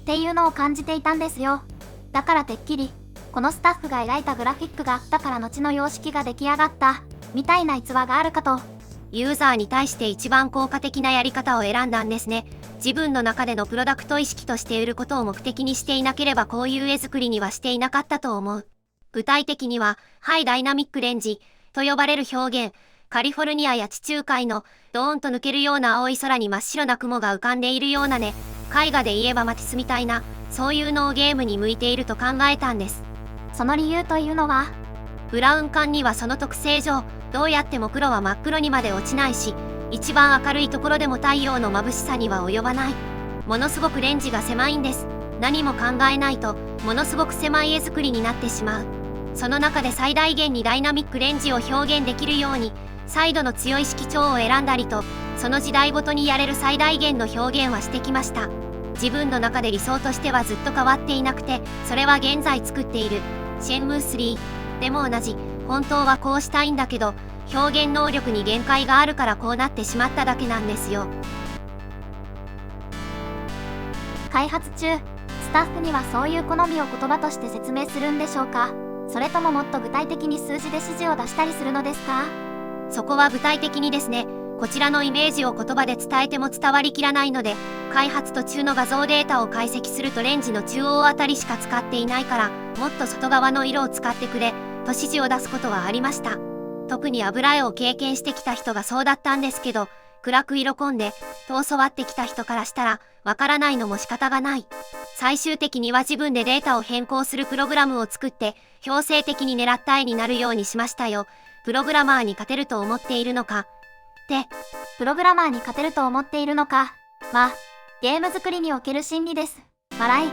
ていうのを感じていたんですよ。だからてっきり、このスタッフが描いたグラフィックがあったから後の様式が出来上がった、みたいな逸話があるかと。ユーザーに対して一番効果的なやり方を選んだんですね。自分の中でのプロダクト意識として売ることを目的にしていなければこういう絵作りにはしていなかったと思う。具体的には、ハイダイナミックレンジと呼ばれる表現、カリフォルニアや地中海のドーンと抜けるような青い空に真っ白な雲が浮かんでいるようなね、絵画で言えばマティスみたいな、そういうのをゲームに向いていると考えたんです。その理由というのは、ブラウン管にはその特性上、どうやっても黒は真っ黒にまで落ちないし、一番明るいところでも太陽の眩しさには及ばない。ものすごくレンジが狭いんです。何も考えないと、ものすごく狭い絵作りになってしまう。その中で最大限にダイナミックレンジを表現できるように、サイドの強い色調を選んだりと、その時代ごとにやれる最大限の表現はしてきました。自分の中で理想としてはずっと変わっていなくて、それは現在作っているシェンムー3でも同じ。本当はこうしたいんだけど、表現能力に限界があるからこうなってしまっただけなんですよ。開発中、スタッフにはそういう好みを言葉として説明するんでしょうか？それとももっと具体的に数字で指示を出したりするのですか？そこは具体的にですね。こちらのイメージを言葉で伝えても伝わりきらないので、開発途中の画像データを解析するとレンジの中央あたりしか使っていないから、もっと外側の色を使ってくれと指示を出すことはありました。特に油絵を経験してきた人がそうだったんですけど、暗く色込んでと教わってきた人からしたらわからないのも仕方がない。最終的には自分でデータを変更するプログラムを作って強制的に狙った絵になるようにしましたよ。プログラマーに勝てると思っているのかってプログラマーに勝てると思っているのかはゲーム作りにおける心理です。笑い。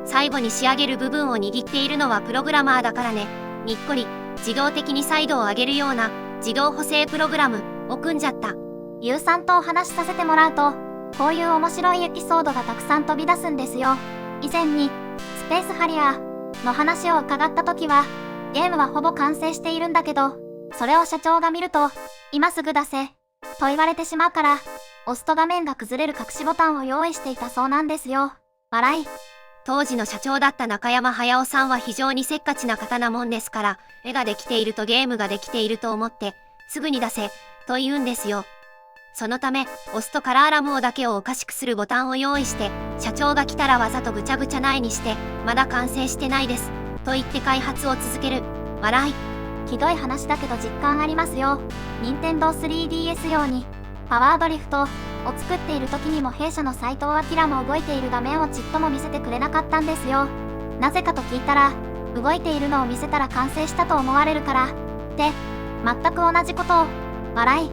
最後に仕上げる部分を握っているのはプログラマーだからね。にっこり。自動的にサイドを上げるような自動補正プログラムを組んじゃった。ゆうさんとお話しさせてもらうと、こういう面白いエピソードがたくさん飛び出すんですよ。以前にスペースハリアーの話を伺った時は、ゲームはほぼ完成しているんだけど、それを社長が見ると、今すぐ出せと言われてしまうから、押すと画面が崩れる隠しボタンを用意していたそうなんですよ。笑い。当時の社長だった中山駿さんは非常にせっかちな方なもんですから、絵ができているとゲームができていると思って、すぐに出せと言うんですよ。そのため、押すとカラーラムをだけをおかしくするボタンを用意して、社長が来たらわざとぐちゃぐちゃな絵にして、まだ完成してないですと言って開発を続ける。笑い。ひどい話だけど実感ありますよ。任天堂 3DS 用にパワードリフトを作っている時にも弊社の斉藤明も動いている画面をちっとも見せてくれなかったんですよ。なぜかと聞いたら、動いているのを見せたら完成したと思われるからで、全く同じことを笑い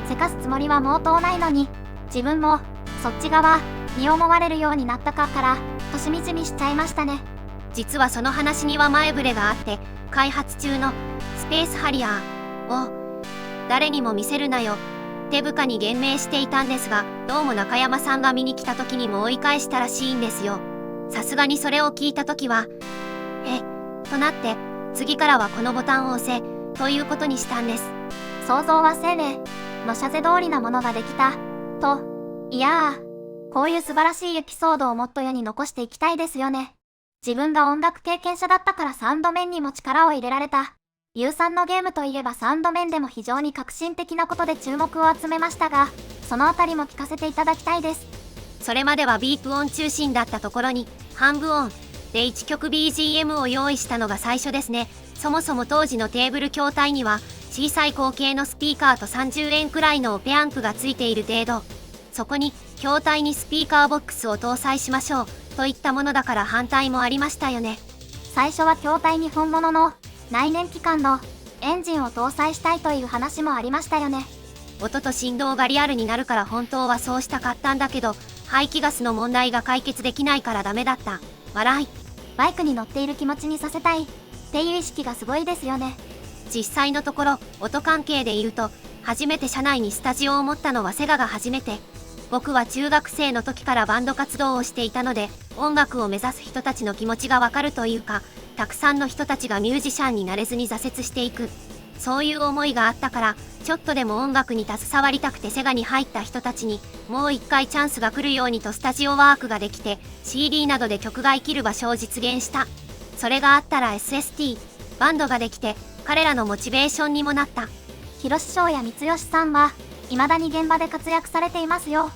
せかすつもりは毛頭ないのに、自分もそっち側に思われるようになったからとしみじみしちゃいましたね。実はその話には前触れがあって、開発中のスペースハリアーを誰にも見せるなよって部下に言命していたんですが、どうも中山さんが見に来た時にも追い返したらしいんですよ。さすがにそれを聞いた時はとなって、次からはこのボタンを押せということにしたんです。想像は精霊のシャゼ通りなものができたと。いやこういう素晴らしいエピソードをもっと世に残していきたいですよね。自分が音楽経験者だったからサウンド面にも力を入れられた有さんのゲームといえば、サウンド面でも非常に革新的なことで注目を集めましたが、そのあたりも聞かせていただきたいです。それまではビープ音中心だったところに半分音で1曲 BGM を用意したのが最初ですね。そもそも当時のテーブル筐体には小さい口径のスピーカーと30円くらいのオペアンプがついている程度、そこに筐体にスピーカーボックスを搭載しましょうといったものだから反対もありましたよね。最初は筐体に本物の内燃機関のエンジンを搭載したいという話もありましたよね。音と振動がリアルになるから本当はそうしたかったんだけど、排気ガスの問題が解決できないからダメだった。笑い。バイクに乗っている気持ちにさせたいっていう意識がすごいですよね。実際のところ音関係で言うと、初めて車内にスタジオを持ったのはセガが初めて。僕は中学生の時からバンド活動をしていたので、音楽を目指す人たちの気持ちがわかるというか、たくさんの人たちがミュージシャンになれずに挫折していく、そういう思いがあったから、ちょっとでも音楽に携わりたくてセガに入った人たちにもう一回チャンスが来るようにとスタジオワークができて CD などで曲が生きる場所を実現した。それがあったら SST バンドができて彼らのモチベーションにもなった。広志翔や三吉さんは未だに現場で活躍されていますよ。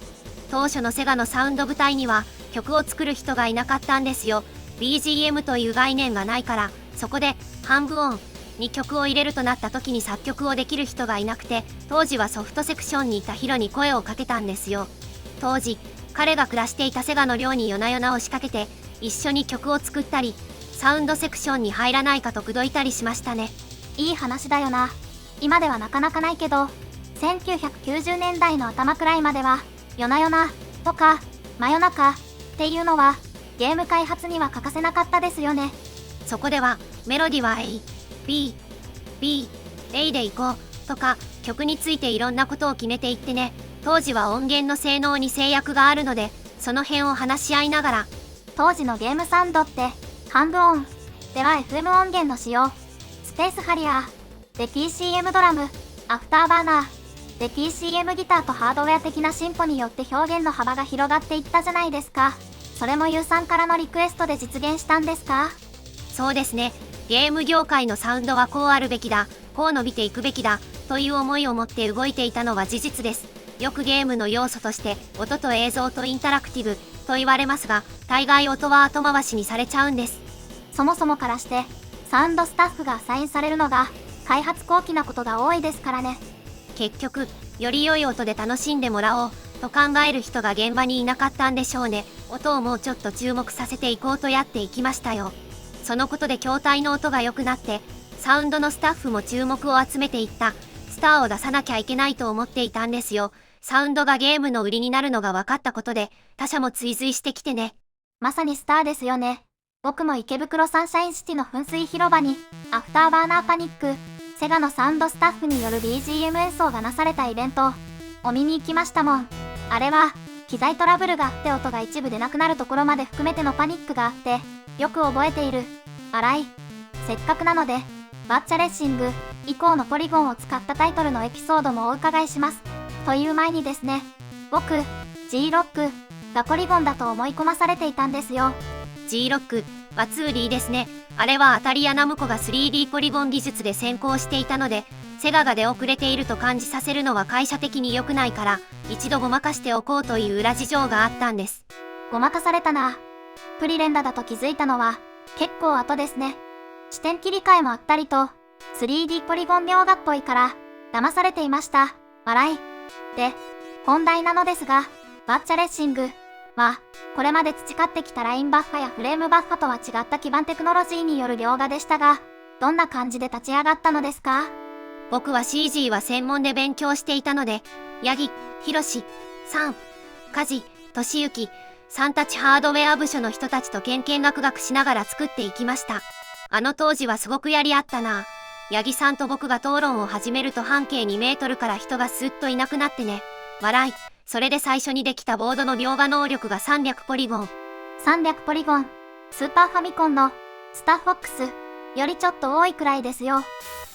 当初のセガのサウンド部隊には曲を作る人がいなかったんですよ。 BGM という概念がないから、そこで半分音に曲を入れるとなった時に作曲をできる人がいなくて、当時はソフトセクションにいたヒロに声をかけたんですよ。当時彼が暮らしていたセガの寮に夜な夜な押しかけて一緒に曲を作ったり、サウンドセクションに入らないかと口説いたりしましたね。いい話だよな。今ではなかなかないけど、1990年代の頭くらいまでは夜な夜なとか真夜中っていうのはゲーム開発には欠かせなかったですよね。そこではメロディは A、B、B、A でいこうとか、曲についていろんなことを決めていってね。当時は音源の性能に制約があるので、その辺を話し合いながら。当時のゲームサウンドって半分音では FM 音源の使用、スペースハリアーで PCM ドラム、アフターバーナーで PCM ギターとハードウェア的な進歩によって表現の幅が広がっていったじゃないですか。それもユウさんからのリクエストで実現したんですか？そうですね。ゲーム業界のサウンドはこうあるべきだ、こう伸びていくべきだという思いを持って動いていたのは事実です。よくゲームの要素として音と映像とインタラクティブと言われますが、大概音は後回しにされちゃうんです。そもそもからしてサウンドスタッフがアサインされるのが開発後期なことが多いですからね。結局より良い音で楽しんでもらおうと考える人が現場にいなかったんでしょうね。音をもうちょっと注目させていこうとやっていきましたよ。そのことで筐体の音が良くなって、サウンドのスタッフも注目を集めていった。スターを出さなきゃいけないと思っていたんですよ。サウンドがゲームの売りになるのが分かったことで、他社も追随してきてね。まさにスターですよね。僕も池袋サンシャインシティの噴水広場にアフターバーナーパニック、セガのサウンドスタッフによる BGM 演奏がなされたイベントを見に行きましたもん。あれは機材トラブルがあって音が一部出なくなるところまで含めてのパニックがあって、よく覚えている。新井、せっかくなのでバッチャレッシング以降のポリゴンを使ったタイトルのエピソードもお伺いします。という前にですね、僕 G ロックがポリゴンだと思い込まされていたんですよ。 G ロックはツーリーですね。あれはアタリやナムコが 3D ポリゴン技術で先行していたので、セガが出遅れていると感じさせるのは会社的に良くないから、一度ごまかしておこうという裏事情があったんです。ごまかされたな。プリレンダだと気づいたのは結構後ですね。視点切り替えもあったりと、3D ポリゴン描画っぽいから騙されていました。笑い。で、本題なのですが、バッチャレッシングは、これまで培ってきたラインバッファやフレームバッファとは違った基盤テクノロジーによる描画でしたが、どんな感じで立ち上がったのですか？僕は CG は専門で勉強していたので、八木、ひろし、さん、梶、俊之、さんたちハードウェア部署の人たちとけんけんがくがくしながら作っていきました。あの当時はすごくやりあったな。八木さんと僕が討論を始めると半径2メートルから人がスッといなくなってね。笑い。それで最初にできたボードの描画能力が300ポリゴン。300ポリゴン。スーパーファミコンのスターフォックスよりちょっと多いくらいですよ。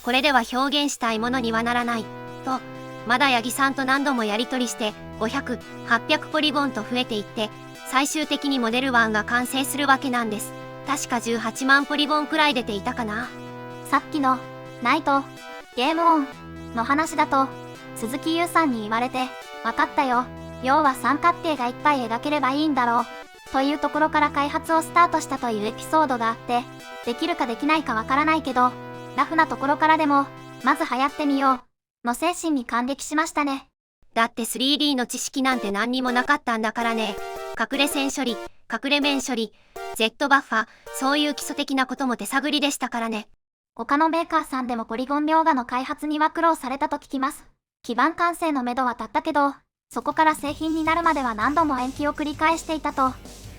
これでは表現したいものにはならない。と、まだ八木さんと何度もやり取りして、500、800ポリゴンと増えていって、最終的にモデル1が完成するわけなんです。確か18万ポリゴンくらい出ていたかな。さっきの、ナイト、ゲームオンの話だと、鈴木優さんに言われて、わかったよ。要は三角形がいっぱい描ければいいんだろう。というところから開発をスタートしたというエピソードがあって、できるかできないかわからないけど、ラフなところからでも、まず流行ってみよう。の精神に感激しましたね。だって 3D の知識なんて何にもなかったんだからね。隠れ線処理、隠れ面処理、Z バッファ、そういう基礎的なことも手探りでしたからね。他のメーカーさんでもポリゴン描画の開発には苦労されたと聞きます。基盤完成のめどは立ったけど、そこから製品になるまでは何度も延期を繰り返していたと。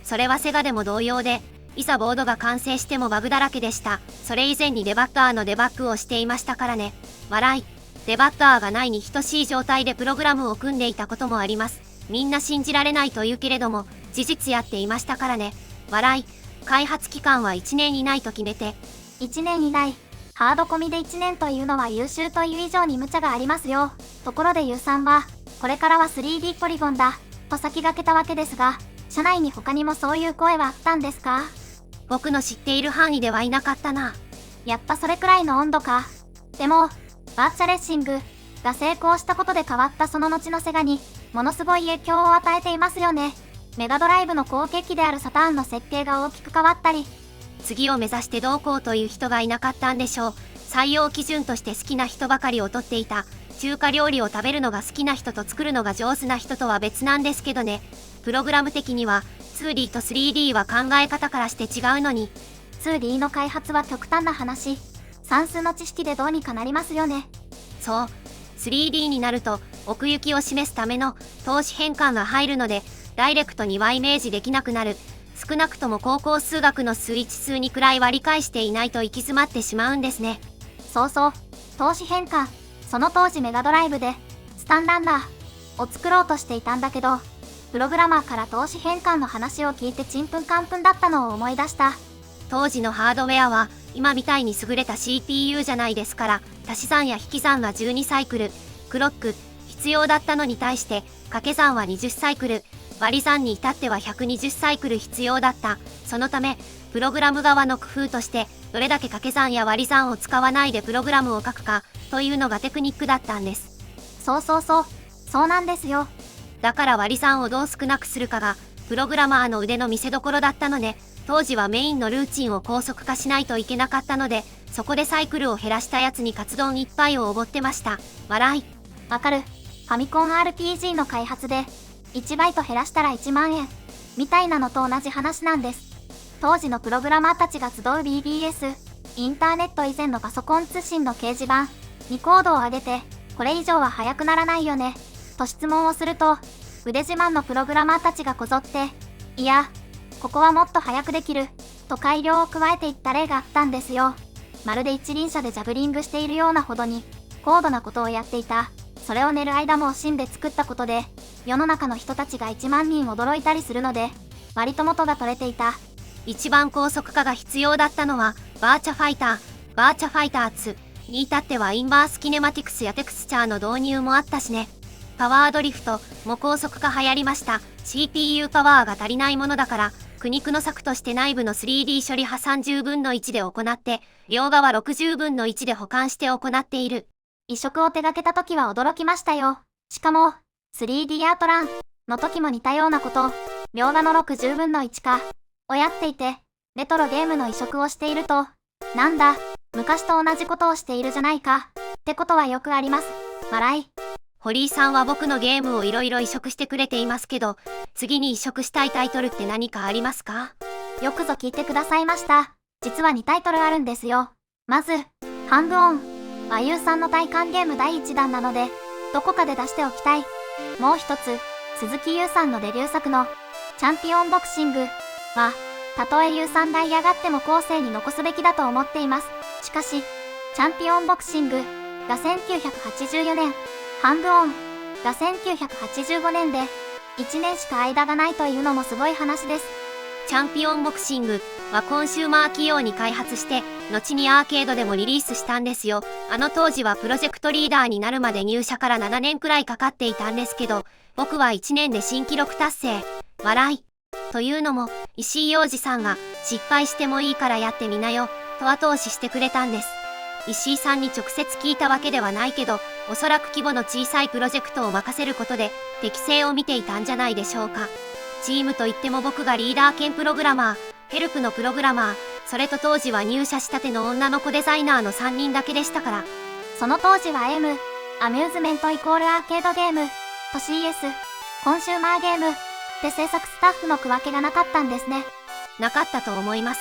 それはセガでも同様で、いざボードが完成してもバグだらけでした。それ以前にデバッガーのデバッグをしていましたからね。笑い。デバッガーがないに等しい状態でプログラムを組んでいたこともあります。みんな信じられないと言うけれども、事実やっていましたからね。笑い。開発期間は1年以内と決めて。1年以内。ハードコミで1年というのは優秀という以上に無茶がありますよ。ところでゆうさんは、これからは 3D ポリゴンだ、と先駆けたわけですが、社内に他にもそういう声はあったんですか？僕の知っている範囲ではいなかったな。やっぱそれくらいの温度か。でも、バーチャレッシングが成功したことで変わったその後のセガに、ものすごい影響を与えていますよね。メガドライブの後継機であるサターンの設計が大きく変わったり、次を目指してどうこうという人がいなかったんでしょう。採用基準として好きな人ばかりを取っていた。中華料理を食べるのが好きな人と作るのが上手な人とは別なんですけどね。プログラム的には 2D と 3D は考え方からして違うのに。2D の開発は極端な話。算数の知識でどうにかなりますよね。そう。3D になると奥行きを示すための投資変換が入るので、ダイレクトにはイメージできなくなる。少なくとも高校数学の数一数にくらいは理解していないと行き詰まってしまうんですね。そうそう。投資変換。その当時メガドライブで、スタンランナーを作ろうとしていたんだけど、プログラマーから投資変換の話を聞いてちんぷんかんぷんだったのを思い出した。当時のハードウェアは今みたいに優れた CPU じゃないですから、足し算や引き算が12サイクル、クロック必要だったのに対して掛け算は20サイクル、割り算に至っては120サイクル必要だった。そのためプログラム側の工夫としてどれだけ掛け算や割り算を使わないでプログラムを書くかというのがテクニックだったんです。そうそうそう、そうなんですよ。だから割り算をどう少なくするかがプログラマーの腕の見せ所だったので、当時はメインのルーチンを高速化しないといけなかったので、そこでサイクルを減らしたやつにカツ丼一杯をおごってました。笑い。わかる。ファミコン RPG の開発で1バイト減らしたら1万円みたいなのと同じ話なんです。当時のプログラマーたちが集う BBS、インターネット以前のパソコン通信の掲示板にコードを上げて、これ以上は速くならないよねと質問をすると、腕自慢のプログラマーたちがこぞって、いや、ここはもっと速くできると改良を加えていった例があったんですよ。まるで一輪車でジャグリングしているようなほどに高度なことをやっていた。それを寝る間も惜しんで作ったことで、世の中の人たちが1万人驚いたりするので、割と元が取れていた。一番高速化が必要だったのはバーチャファイター、バーチャファイター2に至ってはインバースキネマティクスやテクスチャーの導入もあったしね。パワードリフトも高速化流行りました。 CPU パワーが足りないものだから苦肉の策として内部の 3D 処理波30分の1で行って、両側60分の1で保管して行っている。移植を手掛けた時は驚きましたよ。しかも 3D アートランの時も似たようなこと、両側の60分の1かをやっていて、レトロゲームの移植をしていると、なんだ昔と同じことをしているじゃないか。ってことはよくあります。笑い。堀井さんは僕のゲームをいろいろ移植してくれていますけど、次に移植したいタイトルって何かありますか？よくぞ聞いてくださいました。実は2タイトルあるんですよ。まず、ハングオンはゆうさんの体感ゲーム第1弾なので、どこかで出しておきたい。もう一つ、鈴木優さんのデビュー作のチャンピオンボクシングは、たとえ優さんが嫌がっても後世に残すべきだと思っています。しかし、チャンピオンボクシングが1984年、ハングオンが1985年で、1年しか間がないというのもすごい話です。チャンピオンボクシングはコンシューマー企業に開発して、後にアーケードでもリリースしたんですよ。あの当時はプロジェクトリーダーになるまで入社から7年くらいかかっていたんですけど、僕は1年で新記録達成。笑い。というのも、石井洋二さんが失敗してもいいからやってみなよ、と後押ししてくれたんです。石井さんに直接聞いたわけではないけど、おそらく規模の小さいプロジェクトを任せることで適性を見ていたんじゃないでしょうか。チームといっても僕がリーダー兼プログラマー、ヘルプのプログラマー、それと当時は入社したての女の子デザイナーの3人だけでしたから。その当時は M、アミューズメントイコールアーケードゲームと CS、コンシューマーゲームで制作スタッフの区分けがなかったんですね。なかったと思います。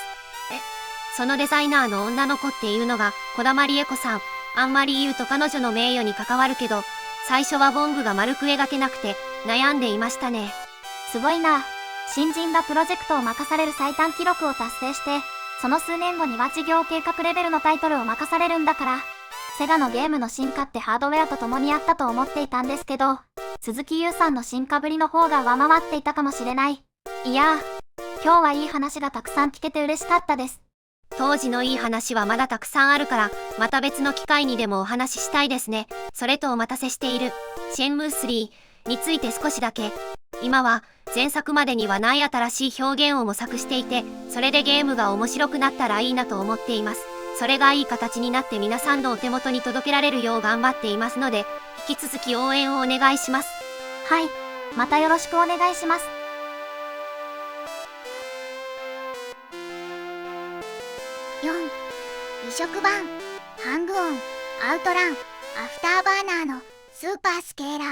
そのデザイナーの女の子っていうのが児玉理恵子さん。あんまり言うと彼女の名誉に関わるけど、最初はボングが丸く描けなくて悩んでいましたね。すごいな。新人がプロジェクトを任される最短記録を達成して、その数年後には事業計画レベルのタイトルを任されるんだから。セガのゲームの進化ってハードウェアと共にあったと思っていたんですけど、鈴木優さんの進化ぶりの方が上回っていたかもしれない。いやー、今日はいい話がたくさん聞けて嬉しかったです。当時のいい話はまだたくさんあるから、また別の機会にでもお話ししたいですね。それとお待たせしているシェンムー3について少しだけ。今は前作までにはない新しい表現を模索していて、それでゲームが面白くなったらいいなと思っています。それがいい形になって皆さんのお手元に届けられるよう頑張っていますので、引き続き応援をお願いします。はい、またよろしくお願いします。4、移植版、ハングオン、アウトラン、アフターバーナーのスーパースケーラー、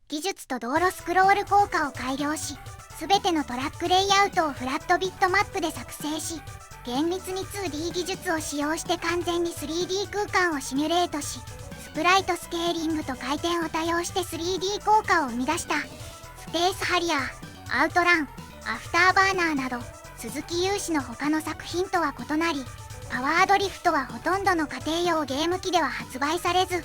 技術と道路スクロール効果を改良し、すべてのトラックレイアウトをフラットビットマップで作成し、厳密に 2D 技術を使用して完全に 3D 空間をシミュレートし、スプライトスケーリングと回転を多用して 3D 効果を生み出した。スペースハリアー、アウトラン、アフターバーナーなど、鈴木雄氏の他の作品とは異なり、パワードリフトはほとんどの家庭用ゲーム機では発売されず、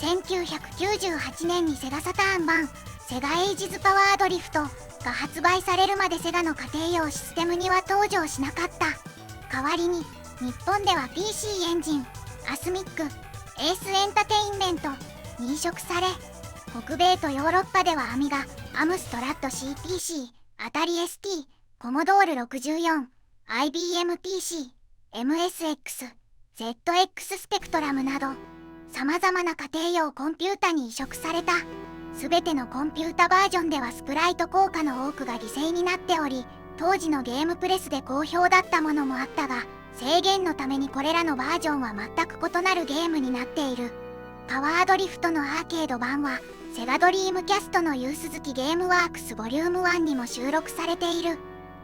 1998年にセガサターン版セガエイジズパワードリフトが発売されるまでセガの家庭用システムには登場しなかった。代わりに日本では PC エンジン、アスミック、エースエンタテインメントに移植され、北米とヨーロッパではアミガ、アムストラッド CPC、アタリ ST、コモドール64、IBM PC、MSX、ZX スペクトラムなど、様々な家庭用コンピュータに移植された。すべてのコンピュータバージョンではスプライト効果の多くが犠牲になっており、当時のゲームプレスで好評だったものもあったが、制限のためにこれらのバージョンは全く異なるゲームになっている。パワードリフトのアーケード版は、セガドリームキャストのユースズキゲームワークスボリューム1にも収録されている。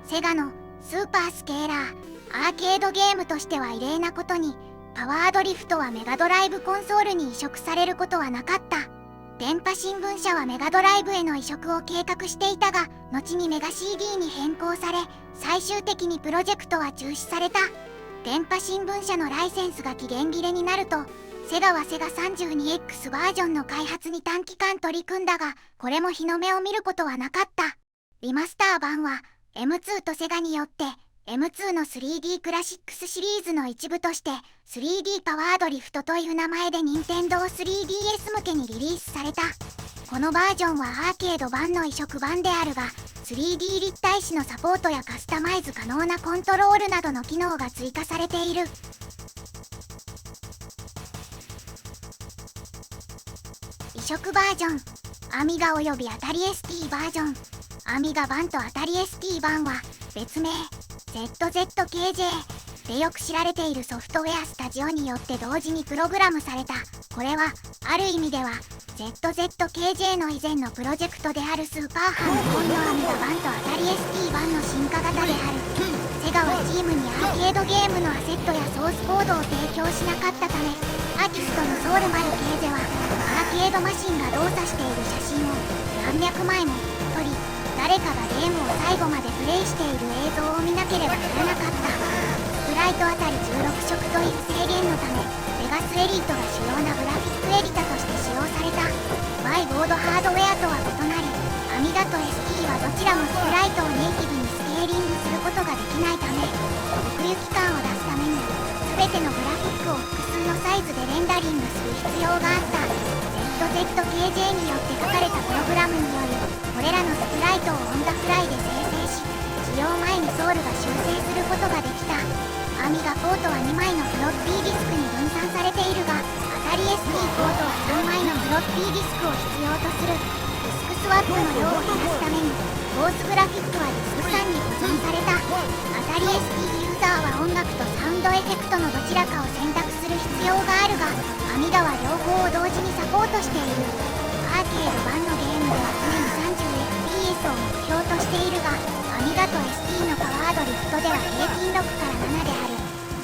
セガのスーパースケーラー、アーケードゲームとしては異例なことに、パワードリフトはメガドライブコンソールに移植されることはなかった。電波新聞社はメガドライブへの移植を計画していたが、後にメガ CD に変更され、最終的にプロジェクトは中止された。電波新聞社のライセンスが期限切れになると、セガはセガ 32X バージョンの開発に短期間取り組んだが、これも日の目を見ることはなかった。リマスター版は M2 とセガによって、M2 の 3D クラシックスシリーズの一部として 3D パワードリフトという名前で任天堂 3DS 向けにリリースされた。このバージョンはアーケード版の移植版であるが、 3D 立体視のサポートやカスタマイズ可能なコントロールなどの機能が追加されている。移植バージョン、アミガおよびアタリ ST バージョン。アミガ版とアタリ ST 版は別名ZZKJ、でよく知られているソフトウェアスタジオによって同時にプログラムされた。これはある意味では ZZKJ の以前のプロジェクトであるスーパーファミコンのアミガ版とアタリ ST 版の進化型である。セガはチームにアーケードゲームのアセットやソースコードを提供しなかったため、アーティストのソウルマルケーゼはアーケードマシンが動作している写真を何百枚も撮り、誰かがゲームを最後までプレイしている映像を見なければならなかった。スプライトあたり16色という制限のため、ペガスエリートが主要なグラフィックエディタとして使用された。バイボードハードウェアとは異なり、アミガと ST はどちらもスプライトをネイティブにスケーリングすることができないため、奥行き感を出すために全てのグラフィックを複数のサイズでレンダリングする必要があった。 ZZKJ によって書かれたプログラムにより、これらのスプライトをオンダフライで生成し、使用前にソウルが修正することができた。アミガポートは2枚のフロッピーディスクに分散されているが、アタリ ST ポートは3枚のフロッピーディスクを必要とする。ディスクスワップの量を減らすためにコースグラフィックはディスク3に保存された。アタリ ST ユーザーは音楽とサウンドエフェクトのどちらかを選択する必要があるが、アミガは両方を同時にサポートしている。アーケード版のゲームでは常に 30fps を目標としているが、アミガと ST のパワードリフトでは平均6から7である。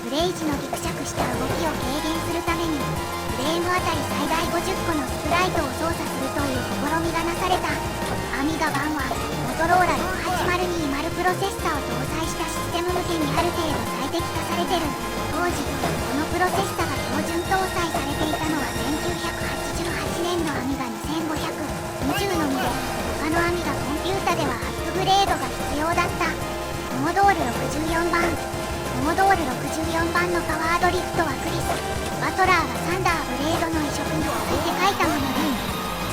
プレイ時のギクシャクした動きを軽減するために、フレームあたり最大50個のスプライトを操作するという試みがなされた。アミガ版はモトローラ68020プロセッサーを搭載したシステム向けにある程度最適化されてる。当時このプロセッサが標準搭載されていたのは1988年のアミガ2520のみで、他のアミガコンピュータではアップグレードが必要だった。コモドール64版コモドール64版のパワードリフトはクリス・バトラーがサンダーブレードの移植に続いて書いたもので、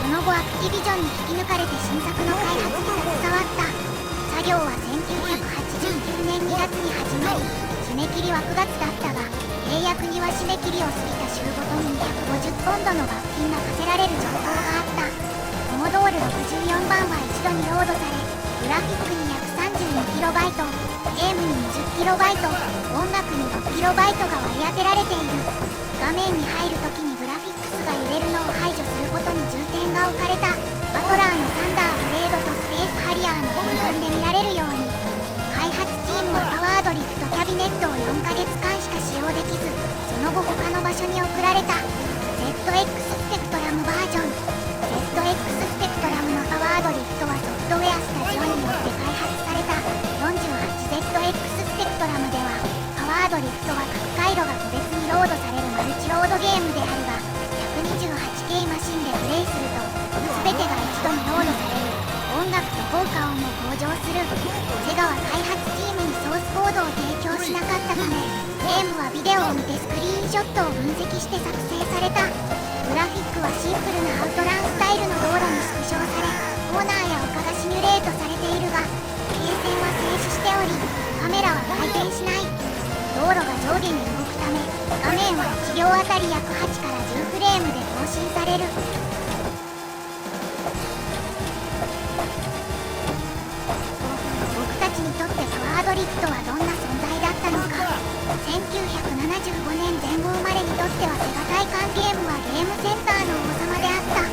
その後アクティビジョンに引き抜かれて新作の開発に携わった。作業は1989年2月に始まり、締め切りは9月だったが、契約には締め切りを過ぎた週ごとに250ポンドの罰金が課せられる条項があった。コモドール64版は一度にロードされ、グラフィックに約 32KB、ゲームに 20KB、音楽に 6KB が割り当てられている。画面に入るときにグラフィックスが揺れるのを排除することに重点が置かれた。バトラーのサンダーブレードとスペースハリアーの分散で見られるように。開発チームはパワードリフトキャビネットを4ヶ月間しか使用できず、その後他の場所に送られた。 ZX スペクトラムバージョン ZX スペクトラムのパワードリフトはソフトウェアスタジオによって開発された。 48ZX スペクトラムではパワードリフトは各回路が個別にロードされるマルチロードゲームであるが、 128K マシンでプレイすると全てが一度にロードされる。音楽と効果音も向上する。セガは開発チームにソースコードを提供しなかったため、ゲームはビデオを見てスクリーンショットを分析して作成された。グラフィックはシンプルなアウトランスタイルの道路に縮小され、コーナーや丘がシミュレートされているが、ゲーセンは静止しており、カメラは回転しない。道路が上下に動くため、画面は1秒あたり約8から10フレームで更新される。僕たちにとってパワードリフトはどんな存在だったのか。1975年前後生まれにとってはセガ体感ゲームはゲームセンターの王様であった。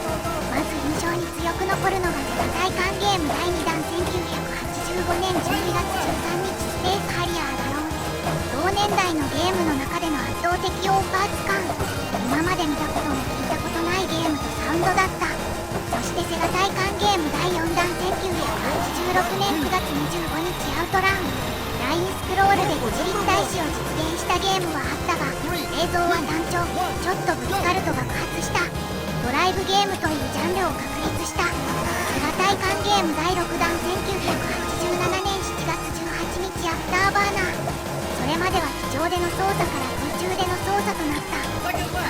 まず印象に強く残るのがセガ体感ゲーム第2弾1985年12月13日スペースハリアーだろう。同年代のゲームの中での圧倒的オーパーツ感、今まで見たことも聞いたことないゲームとサウンドだった。そしてセガ体感ゲーム第4弾1986年9月25日アウトラン。ラインスクロールで一立体視を実現したゲームはあったが、映像は単調、ちょっとぶつかると爆発した。ドライブゲームというジャンルを確立した。セガ体感ゲーム第6弾1987年7月18日アフターバーナー。それまでは地上での操作から空中での操作となった。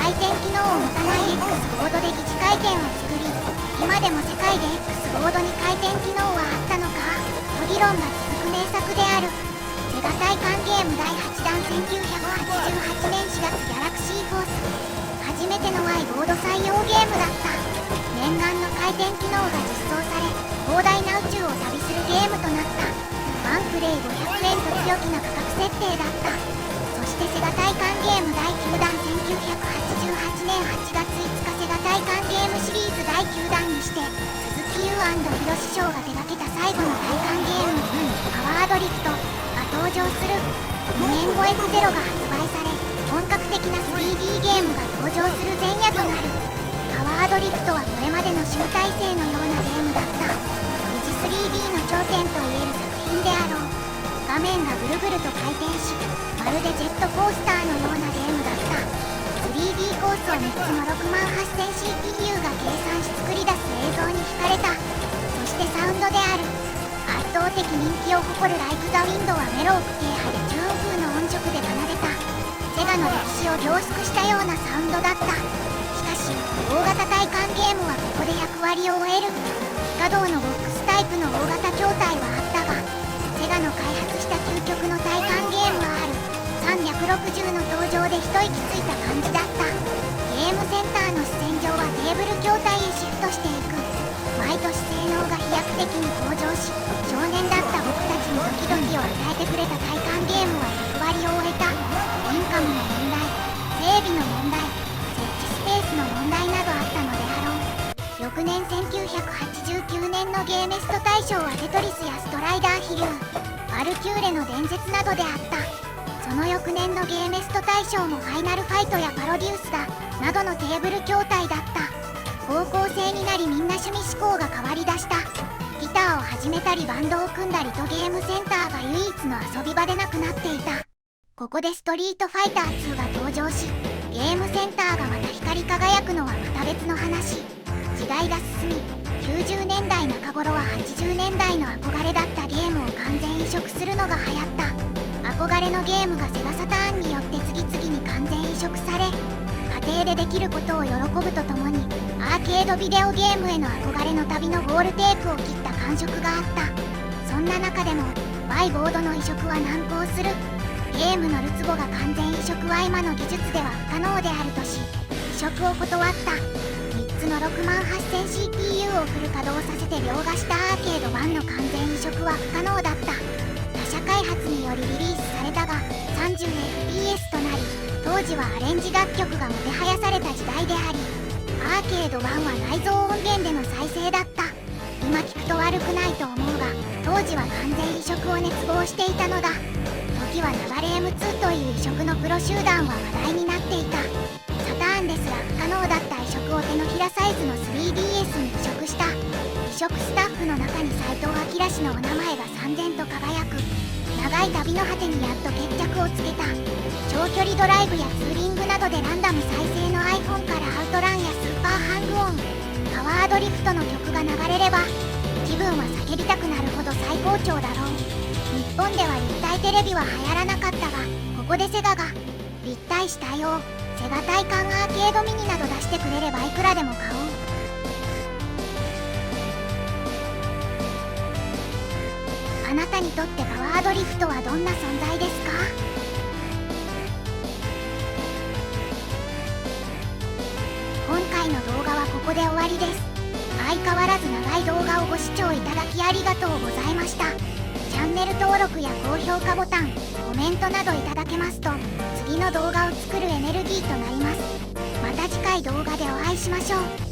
回転機能を持たない X ボードで疑似回転を作り、今でも世界で X ボードに回転機能はあったのかと議論が続く名作である。セガ体感ゲーム第8弾1988年4月ギャラクシーフォース。初めての i ボード採用ゲームだった。念願の回転機能が実装され、広大な宇宙を旅するゲームとなった。ワンプレイ500円と強気な価格設定だった。そしてセガ体感ゲーム第9弾1988年8月5日セガ体感ゲームシリーズ第9弾にして鈴木優&広志翔が手掛けた最後の体感ゲームパワードリフトが登場する。2年後 F0 が発売され本格的な 3D ゲームが登場する前夜となる。パワードリフトはこれまでの集大成のようなゲームだった。疑似 3D の頂点といえる作品であろう。画面がぐるぐると回転しまるでジェットコースターのようなゲームだった。 3D コースを3つの 68000CPU が計算し作り出す映像に惹かれた。そしてサウンドである。圧倒的人気を誇るライク・ザ・ウィンドはメローク軽派でチューン風の音色で奏でた。セガの歴史を凝縮したようなサウンドだった。しかし大型体感ゲームはここで役割を終える。非稼働のボックスタイプの大型筐体はあったがセガの開発した究極の体感ゲームはある。360の登場で一息ついた感じだった。ゲームセンターの視線上はテーブル筐体へシフトしていく。毎年性能が飛躍的に向上し少年だった僕たちにドキドキを与えてくれた体感ゲームは役割を終えた。インカムの問題、整備の問題、設置スペースの問題などあったのであろう。翌年1989年のゲーメスト大賞はテトリスやストライダー飛竜、バルキューレの伝説などであった。その翌年のゲーメスト大賞もファイナルファイトやパロデュースだなどのテーブル筐体だった。高校生になりみんな趣味思考が変わりだした。ギターを始めたりバンドを組んだりとゲームセンターが唯一の遊び場でなくなっていた。ここでストリートファイター2が登場しゲームセンターがまた光り輝くのはまた別の話。時代が進み90年代中頃は80年代の憧れだったゲームを完全移植するのが流行った。憧れのゲームがセガサターンによって次々に完全移植され家庭でできることを喜ぶとともにアーケードビデオゲームへの憧れの旅のゴールテープを切った感触があった。そんな中でもバイボードの移植は難航する。ゲームのるつぼが完全移植は今の技術では不可能であるとし移植を断った。3つの 68000CPU をフル稼働させて凌駕したアーケード版の完全移植は不可能だった。他社開発によりリリースされたが 30fps となり当時はアレンジ楽曲がもてはやされた時代でありアーケード版は内蔵音源での再生だった。今聞くと悪くないと思うが当時は完全移植を熱望していたのだ。時は流れ M2 という移植のプロ集団は話題になっていた。サターンですら不可能だった移植を手のひらサイズの 3DS に移植した。移植スタッフの中に斎藤明氏のお名前が燦然と輝く。長い旅の果てにやっと決着をつけた。長距離ドライブやツーリングなどでランダム再生の iPhone からアウトランやスーパーハングオン、パワードリフトの曲が流れれば気分は叫びたくなるほど最高潮だろう。日本では立体テレビは流行らなかったがここでセガが立体視対応セガ体感アーケードミニなど出してくれればいくらでも買おう。あなたにとってパワードリフトはどんな存在ですか？今回の動画はここで終わりです。相変わらず長い動画をご視聴いただきありがとうございました。チャンネル登録や高評価ボタン、コメントなどいただけますと次の動画を作るエネルギーとなります。また次回動画でお会いしましょう。